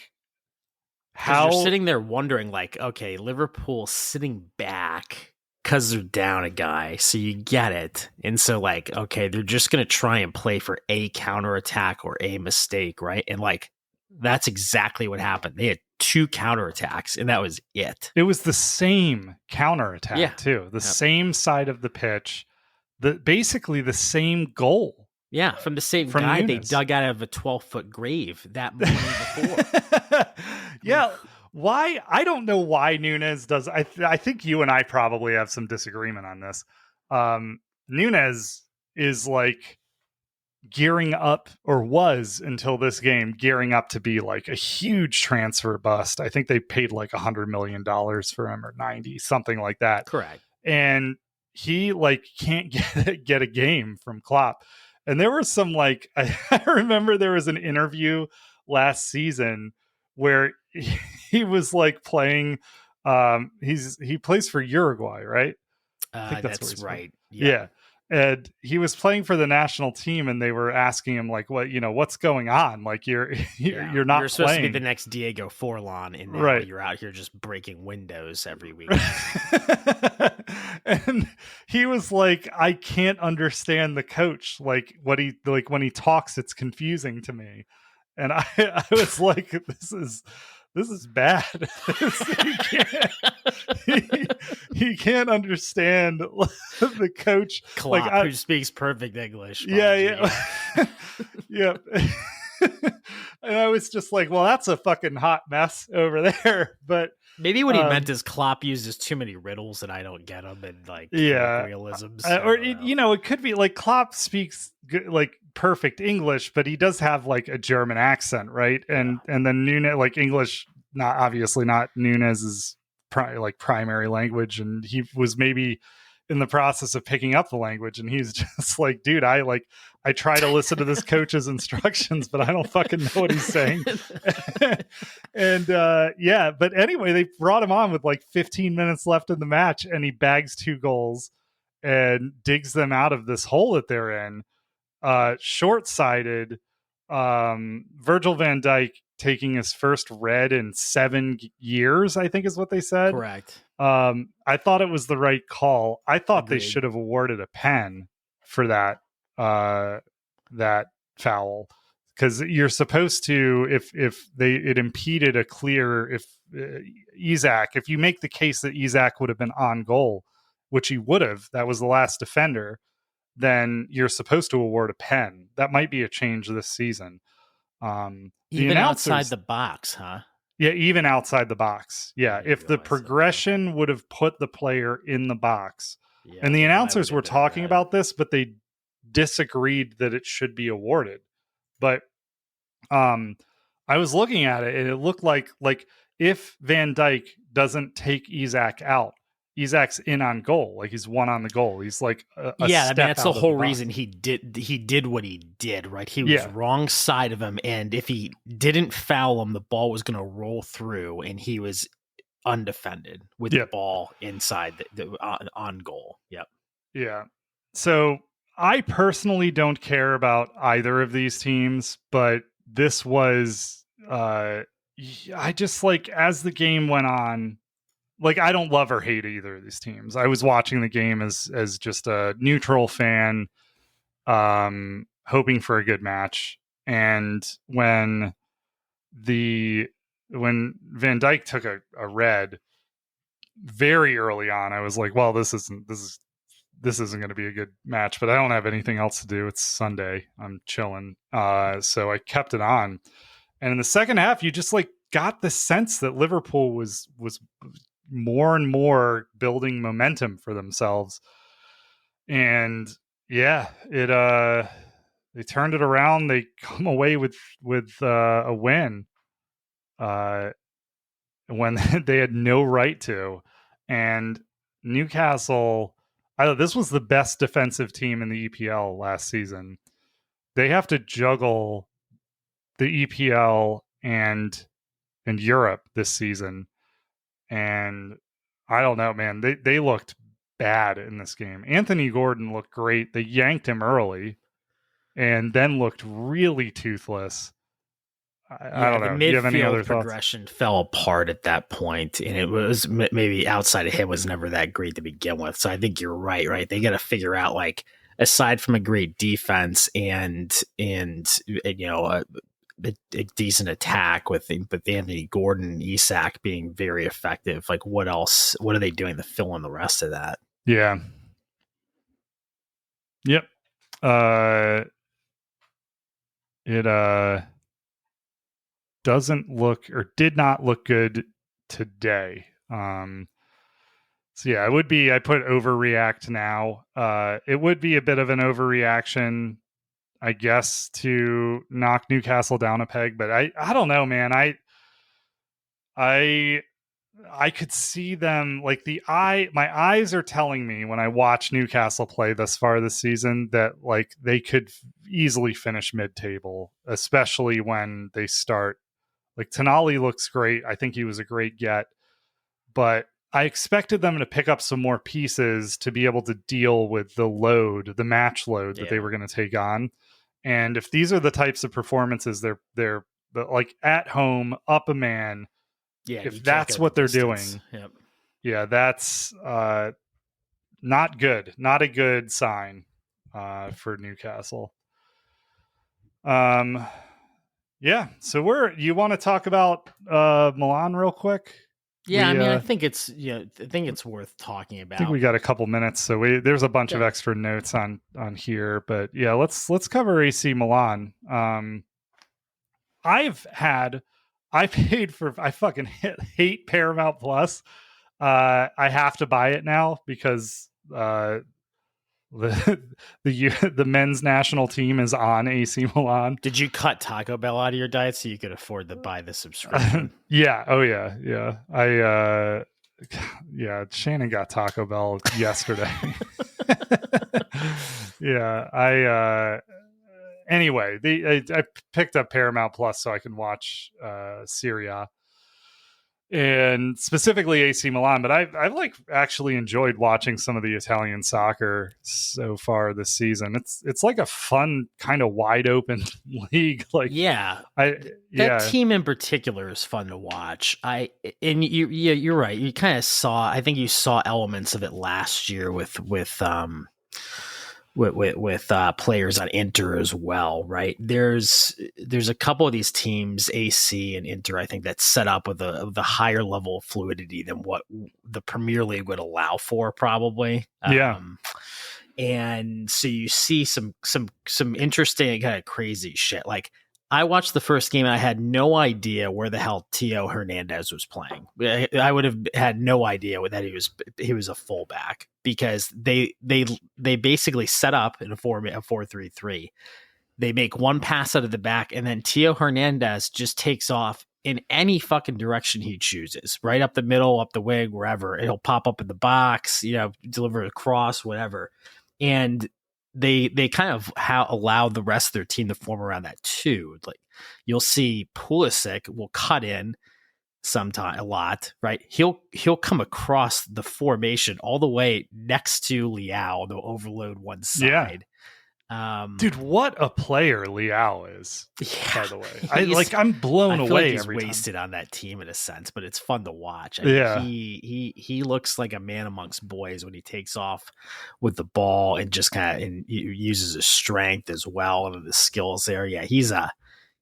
You're sitting there wondering, like, okay, Liverpool sitting back because they're down a guy, so you get it. And so, like, okay, they're just going to try and play for a counterattack or a mistake, right? And, like, that's exactly what happened. They had 2 counterattacks, and that was it. It was the same counterattack, too. The same side of the pitch, basically the same goal. Yeah, from the same guy Nunes. They dug out of a 12-foot grave that morning before. Yeah, why? I don't know why Nunes does. I think you and I probably have some disagreement on this. Nunes is like gearing up, or was until this game, gearing up to be like a huge transfer bust. I think they paid like $100 million for him, or 90, something like that. Correct. And he like can't get a game from Klopp. And there was some like, I remember there was an interview last season where he was like playing, he plays for Uruguay, right? I think that's right. Yeah. And he was playing for the national team, and they were asking him like, what's going on? Like you're not You're supposed to be the next Diego Forlan, and now you're out here just breaking windows every week. And he was like, I can't understand the coach. Like when he talks, it's confusing to me. And I was like, this is bad. he can't understand the coach. Klopp, who speaks perfect English. Yeah. Yeah. And I was just like, well, that's a fucking hot mess over there. But maybe what he meant is Klopp uses too many riddles and I don't get them, and like realisms. It could be like Klopp speaks like perfect English, but he does have like a German accent, right? And then Nunes, like English, not Nunes's primary language, and he was maybe in the process of picking up the language, and he's just like, dude, I try to listen to this coach's instructions, but I don't fucking know what he's saying. And but anyway, they brought him on with like 15 minutes left in the match, and he bags 2 goals and digs them out of this hole that they're in. Short-sighted. Virgil van Dijk taking his first red in 7 years, I think is what they said. Correct. I thought it was the right call. I thought Agreed. They should have awarded a pen for that foul, because you're supposed to, if it impeded a clear, if you make the case that Isak would have been on goal, which he would have, that was the last defender, then you're supposed to award a pen. That might be a change this season. Even outside the box, huh? Yeah, even outside the box. Yeah, if the progression would have put the player in the box. Yeah, and the announcers were talking about this, but they disagreed that it should be awarded. But I was looking at it, and it looked like if Van Dijk doesn't take Isak out, Isak's in on goal. Like he's one on the goal. He's like that's the whole reason he did what he did, right? He was wrong side of him, and if he didn't foul him, the ball was going to roll through, and he was undefended with the ball inside on goal. Yep. Yeah. So I personally don't care about either of these teams, but this was I just like, as the game went on, like, I don't love or hate either of these teams. I was watching the game as just a neutral fan, hoping for a good match. And when Van Dijk took a red very early on, I was like, well, this isn't going to be a good match, but I don't have anything else to do. It's Sunday. I'm chilling. So I kept it on. And in the second half, you just like got the sense that Liverpool was more and more building momentum for themselves. And they turned it around. They come away with a win when they had no right to. And Newcastle, I thought this was the best defensive team in the EPL last season. They have to juggle the EPL and Europe this season. And I don't know, man. They looked bad in this game. Anthony Gordon looked great. They yanked him early and then looked really toothless. I don't know. The Do you have any other midfield thoughts? progression fell apart at that point, and it was maybe outside of him was never that great to begin with. So I think you're right. Right, they got to figure out, like, aside from a great defense and a decent attack with Anthony Gordon and Isak being very effective. Like, what else? What are they doing to fill in the rest of that? Yeah. Yep. It doesn't look, or did not look good today. So yeah, it would be, I put overreact now. It would be a bit of an overreaction, I guess, to knock Newcastle down a peg, but I don't know, man. I could see them, like, my eyes are telling me when I watch Newcastle play thus far this season that, like, they could easily finish mid-table, especially when they start. Like, Tonali looks great. I think he was a great get, but I expected them to pick up some more pieces to be able to deal with the match load that they were going to take on. And if these are the types of performances they're like at home, up a man, if that's what they're doing, yeah, that's not good. Not a good sign for Newcastle. Yeah. So you want to talk about Milan real quick? Yeah, I mean, I think it's worth talking about. I think we got a couple minutes, so there's a bunch of extra notes on here, but yeah, let's cover AC Milan. I fucking hate Paramount Plus. I have to buy it now because the men's national team is on AC Milan. Did you cut Taco Bell out of your diet so you could afford to buy the subscription? Yeah. Oh yeah. Yeah. Shannon got Taco Bell yesterday. Yeah. Anyway, I picked up Paramount Plus so I can watch Serie A, and specifically AC Milan, but I've like actually enjoyed watching some of the Italian soccer so far this season. It's like a fun kind of wide open league. Like, that team in particular is fun to watch. You're right. You kind of I think you saw elements of it last year with players on Inter as well, right? There's a couple of these teams, AC and Inter, I think, that's set up with the higher level of fluidity than what the Premier League would allow for, probably. And so you see some interesting kind of crazy shit. Like, I watched the first game and I had no idea where the hell Theo Hernandez was playing. I would have had no idea that he was a fullback, because they basically set up in a 4-3-3. They make one pass out of the back, and then Theo Hernandez just takes off in any fucking direction he chooses, right up the middle, up the wing, wherever. It'll pop up in the box, deliver a cross, whatever. And they kind of allow the rest of their team to form around that too. Like, you'll see Pulisic will cut in sometime a lot, right? He'll come across the formation all the way next to Leao. They'll overload one side. Dude, what a player Leao is, by the way. I'm blown away. Like he's every wasted time on that team in a sense, but it's fun to watch. He looks like a man amongst boys when he takes off with the ball and just kind of uses his strength as well and the skills there. Yeah, he's a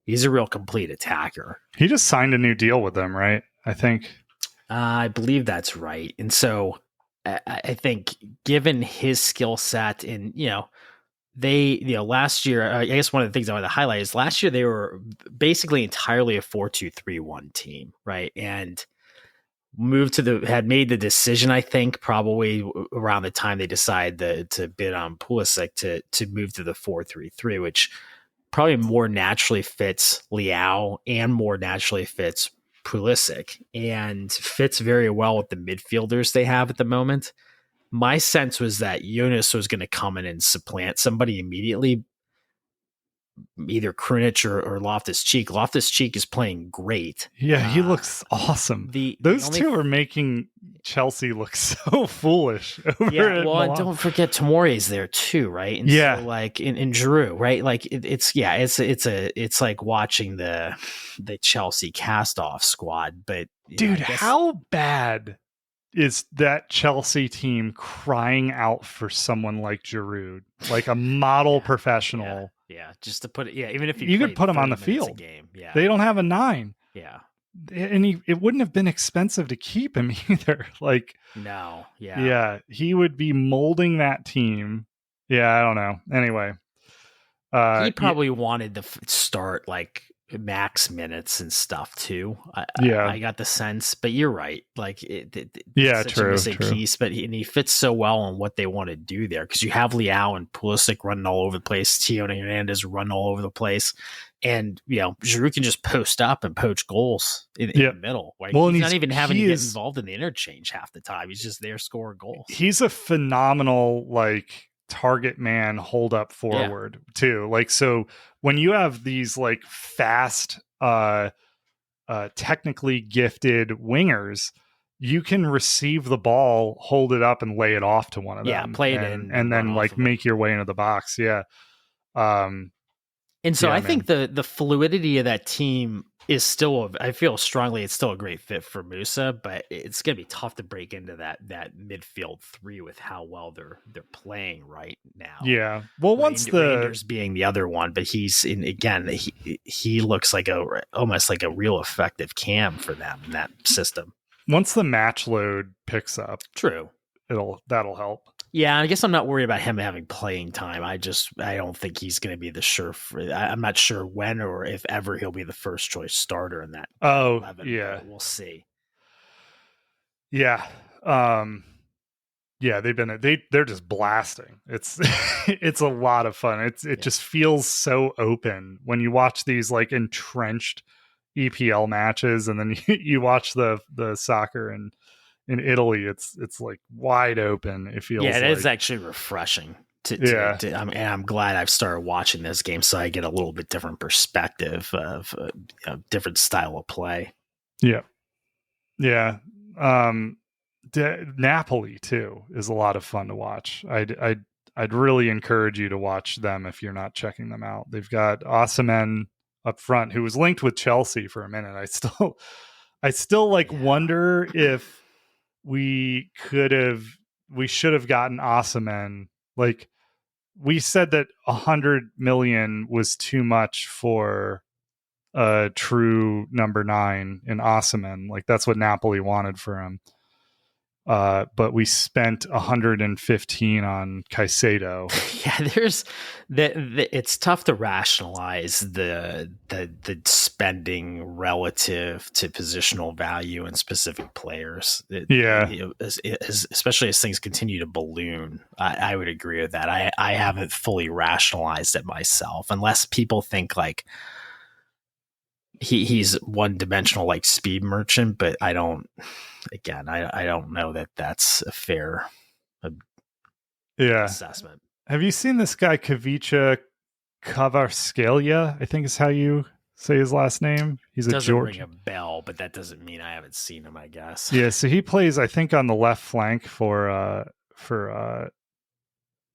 real complete attacker. He just signed a new deal with them, right? I think. I believe that's right. And so I think, given his skill set, and last year, I guess one of the things I want to highlight is last year they were basically entirely a 4-2-3-1 team, right? And had made the decision, I think, probably around the time they decided to bid on Pulisic to move to the 4-3-3, which probably more naturally fits Leao and more naturally fits Pulisic, and fits very well with the midfielders they have at the moment. My sense was that Yunus was going to come in and supplant somebody immediately, either Krunic or Loftus-Cheek. Loftus-Cheek is playing great. Yeah, he looks awesome. Those two are making Chelsea look so foolish. Yeah, well, and don't forget Tomori's there too, right? And yeah, so like in Giroud, right? Like it's like watching the Chelsea cast-off squad. But dude, how bad is that Chelsea team crying out for someone like Giroud, like a model professional? Yeah, just to put it. Yeah, even if you could put him on the field, game. Yeah, they don't have a 9. Yeah, and it wouldn't have been expensive to keep him either. Like, no, yeah, he would be molding that team. Yeah, I don't know. Anyway, he probably wanted to start like max minutes and stuff too. I got the sense, but you're right. Like true. Piece, but he fits so well on what they want to do there because you have Leao and Pulisic running all over the place, Tio Hernandez running all over the place, and Giroud can just post up and poach goals in the middle. Like, he's not even having to get involved in the interchange half the time. He's just there scoring goals. He's a phenomenal target man, hold up forward too. Like, so when you have these like fast technically gifted wingers, you can receive the ball, hold it up, and lay it off to one of them, play it in, and then like make your way into the box. And so I think the fluidity of that team is still, I feel strongly it's still a great fit for Musa, but it's going to be tough to break into that midfield 3 with how well they're playing right now. Yeah. Well, once Rangers being the other one, but he's in, again, he looks like almost like a real effective cam for them in that system. Once the match load picks up, true, that'll help. Yeah, I guess I'm not worried about him having playing time. I don't think he's going to be I'm not sure when or if ever he'll be the first choice starter in that. 11, yeah, we'll see. Yeah, they're just blasting. It's it's a lot of fun. It just feels so open when you watch these like entrenched EPL matches, and then you watch the soccer and. In Italy, it's like wide open. It feels it is actually refreshing. I'm glad I've started watching this game, so I get a little bit different perspective of a different style of play. Yeah. Napoli too is a lot of fun to watch. I'd really encourage you to watch them if you're not checking them out. They've got Osimhen up front, who was linked with Chelsea for a minute. I still wonder if we should have gotten Osimhen. Like, we said that 100 million was too much for a true number 9 in Osimhen. Like, that's what Napoli wanted for him. But we spent 115 on Caicedo. Yeah, there's it's tough to rationalize the spending relative to positional value in specific players. Especially as things continue to balloon. I would agree with that. I haven't fully rationalized it myself, unless people think like he's one-dimensional like speed merchant, but I don't. Again, I don't know that that's a fair assessment. Have you seen this guy Kavicha Kvaratskhelia? I think is how you say his last name. He's a Georgian. Ring a bell, but that doesn't mean I haven't seen him, I guess. Yeah, so he plays, I think, on the left flank for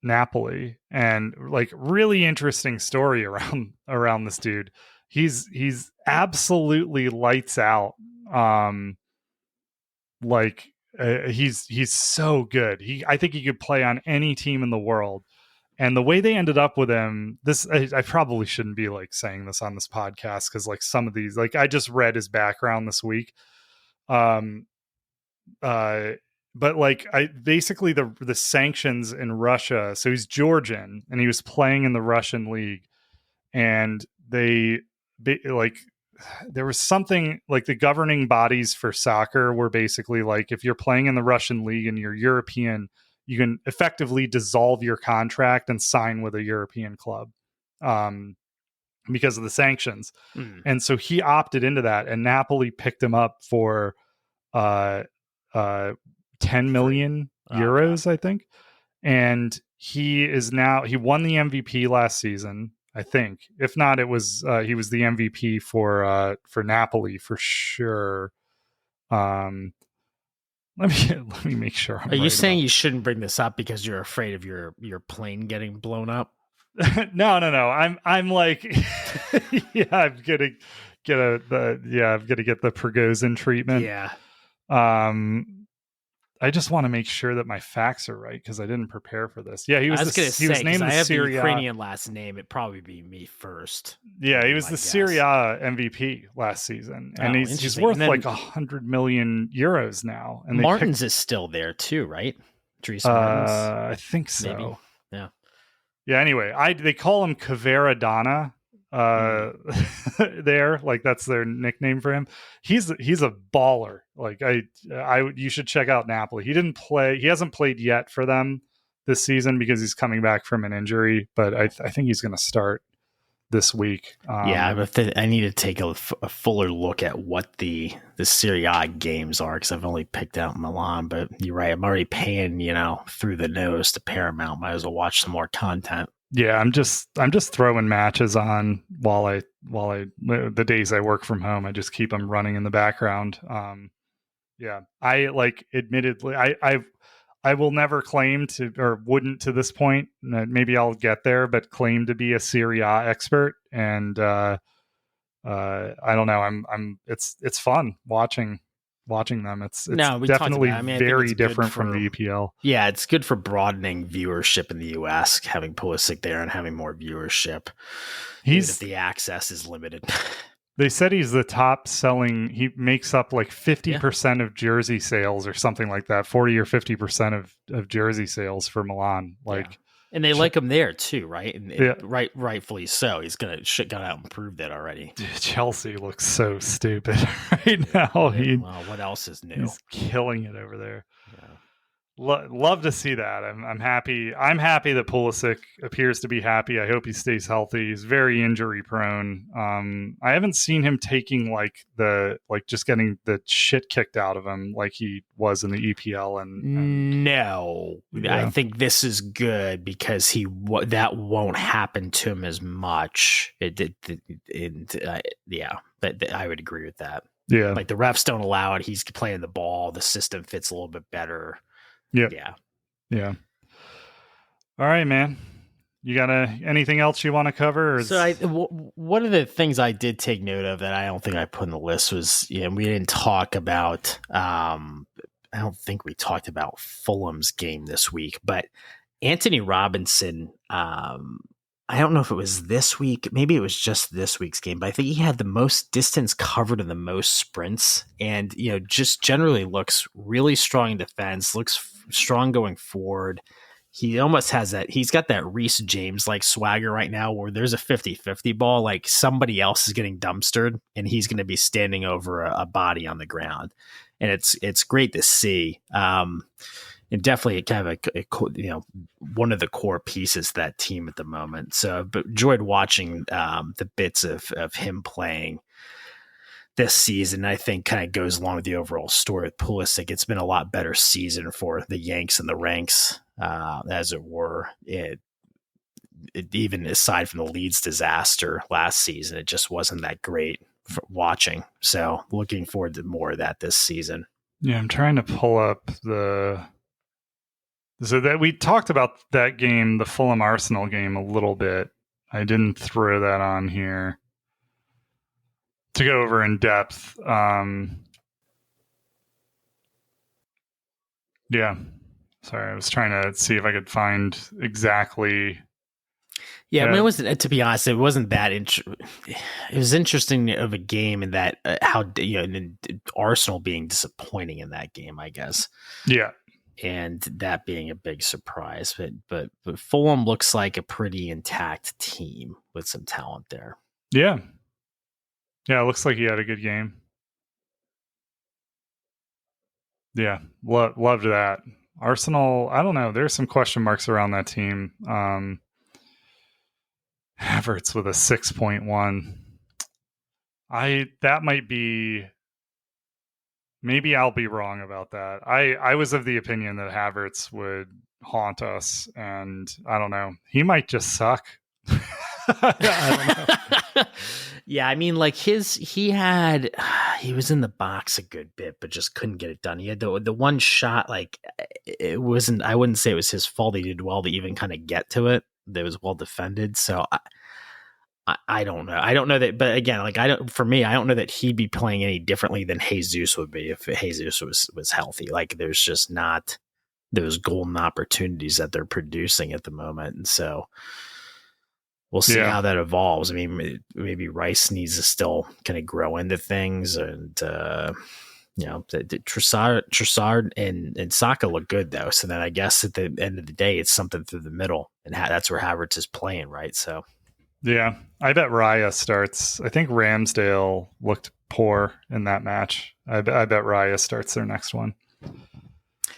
Napoli, and like really interesting story around this dude. He's absolutely lights out. He's so good. I think he could play on any team in the world. And the way they ended up with him, I probably shouldn't be like saying this on this podcast, because like some of these, like I just read his background this week. But like basically the sanctions in Russia. So he's Georgian and he was playing in the Russian league, and there was something like the governing bodies for soccer were basically like, if you're playing in the Russian league and you're European, you can effectively dissolve your contract and sign with a European club because of the sanctions. And so he opted into that, and Napoli picked him up for 10 million euros, I think. And he won the MVP last season. I think. If not, it was he was the MVP for Napoli for sure. Let me make sure. Are you saying you shouldn't bring this up because you're afraid of your plane getting blown up? No. I'm like, yeah, I'm gonna get the Prigozhin treatment. Yeah. I just want to make sure that my facts are right because I didn't prepare for this. Yeah, he was named the Serie A. Ukrainian last name. It'd probably be me first. Yeah, he was the Serie A MVP last season, and he's worth like 100 million euros now. And Martins is still there too, right? Dries Martins. I think so. Maybe. Yeah. Yeah. Anyway, they call him Cucurella. There, like that's their nickname for him. He's a baller. Like you should check out Napoli. He hasn't played yet for them this season because he's coming back from an injury, but I think he's going to start this week. I need to take a fuller look at what the Serie A games are because I've only picked out Milan, but you're right. I'm already paying, through the nose to Paramount. Might as well watch some more content. Yeah, I'm just throwing matches on while I the days I work from home. I just keep them running in the background. Yeah, I admittedly, I will never claim to, or wouldn't to this point. Maybe I'll get there, but claim to be a Serie A expert. And I don't know. It's fun watching them. It's definitely very different from the EPL. Yeah, it's good for broadening viewership in the US, having Pulisic there and having more viewership. If the access is limited. They said he's the top selling. He makes up like 50% of jersey sales or something like that. 40 or 50% of jersey sales for Milan. And they like him there too, right? And rightfully so. He's gonna out and prove that already. Dude, Chelsea looks so stupid right now. Well, what else is new? He's killing it over there. Yeah. Love to see that. I'm happy. I'm happy that Pulisic appears to be happy. I hope he stays healthy. He's very injury prone. I haven't seen him taking just getting the shit kicked out of him like he was in the EPL. And no, I think this is good because that won't happen to him as much. But I would agree with that. Yeah, like the refs don't allow it. He's playing the ball. The system fits a little bit better. Yeah. All right, man. You got anything else you want to cover? One of the things I did take note of that I don't think I put in the list was, we didn't talk about. I don't think we talked about Fulham's game this week, but Anthony Robinson. I don't know if it was this week. Maybe it was just this week's game, but I think he had the most distance covered and the most sprints, and just generally looks really strong in defense. Looks strong going forward. He almost has that. He's got that Reece James like swagger right now, where there's a 50-50 ball, like somebody else is getting dumpstered, and he's going to be standing over a body on the ground, and it's great to see. And definitely kind of one of the core pieces of that team at the moment. So I've enjoyed watching the bits of him playing this season. I think kind of goes along with the overall story with Pulisic. It's been a lot better season for the Yanks in the ranks, as it were. It even aside from the Leeds disaster last season, it just wasn't that great for watching. So looking forward to more of that this season. Yeah, I'm trying to pull up so that we talked about that game, the Fulham Arsenal game, a little bit. I didn't throw that on here to go over in depth. Yeah. Sorry, I was trying to see if I could find exactly. Yeah, I mean, it wasn't. To be honest, it wasn't that. It was interesting of a game in that how Arsenal being disappointing in that game, I guess. Yeah. And that being a big surprise, but Fulham looks like a pretty intact team with some talent there. Yeah, it looks like he had a good game. Yeah, loved that. Arsenal, I don't know. There's some question marks around that team. Havertz with a 6.1. That might be. Maybe I'll be wrong about that. I was of the opinion that Havertz would haunt us, and I don't know. He might just suck. I don't know. Yeah, I mean, like he was in the box a good bit, but just couldn't get it done. He had the one shot, like it wasn't. I wouldn't say it was his fault. He did well to even kind of get to it. It was well defended. So I don't know. I don't know that. But again, like For me, I don't know that he'd be playing any differently than Jesus would be if Jesus was healthy. Like there's just not those golden opportunities that they're producing at the moment, and so. We'll see how that evolves. I mean, maybe Rice needs to still kind of grow into things, and Trossard and Saka look good though. So then I guess at the end of the day, it's something through the middle, and that's where Havertz is playing, right? So yeah, I bet Raya starts. I think Ramsdale looked poor in that match. I bet Raya starts their next one.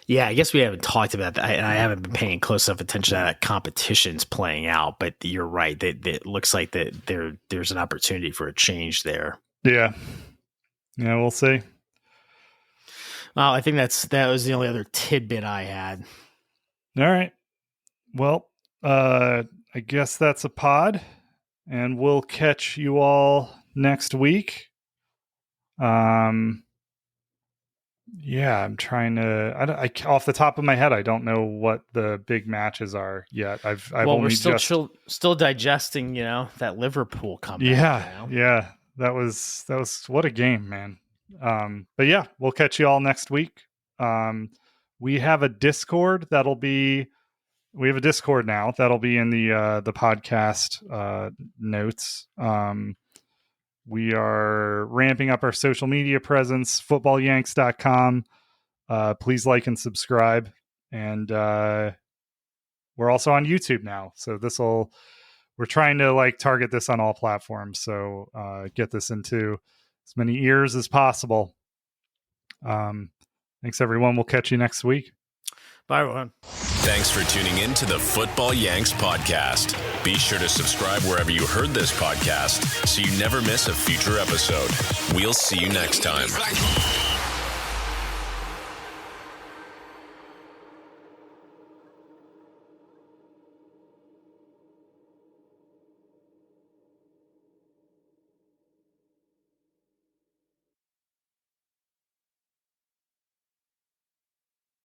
Yeah, I guess we haven't talked about that. I haven't been paying close enough attention to that competition's playing out, but you're right. It looks like that there's an opportunity for a change there. Yeah, we'll see. Well, I think that was the only other tidbit I had. All right. Well, I guess that's a pod, and we'll catch you all next week. Yeah, I'm trying to. I off the top of my head, I don't know what the big matches are yet. We're still digesting, that Liverpool comeback. Yeah, that was what a game, man. But yeah, we'll catch you all next week. We have a Discord we have a Discord now that'll be in the podcast notes. We are ramping up our social media presence, footballyanks.com. Please like and subscribe. And we're also on YouTube now. So we're trying to target this on all platforms. So get this into as many ears as possible. Thanks, everyone. We'll catch you next week. Bye, everyone. Thanks for tuning in to the Football Yanks podcast. Be sure to subscribe wherever you heard this podcast so you never miss a future episode. We'll see you next time.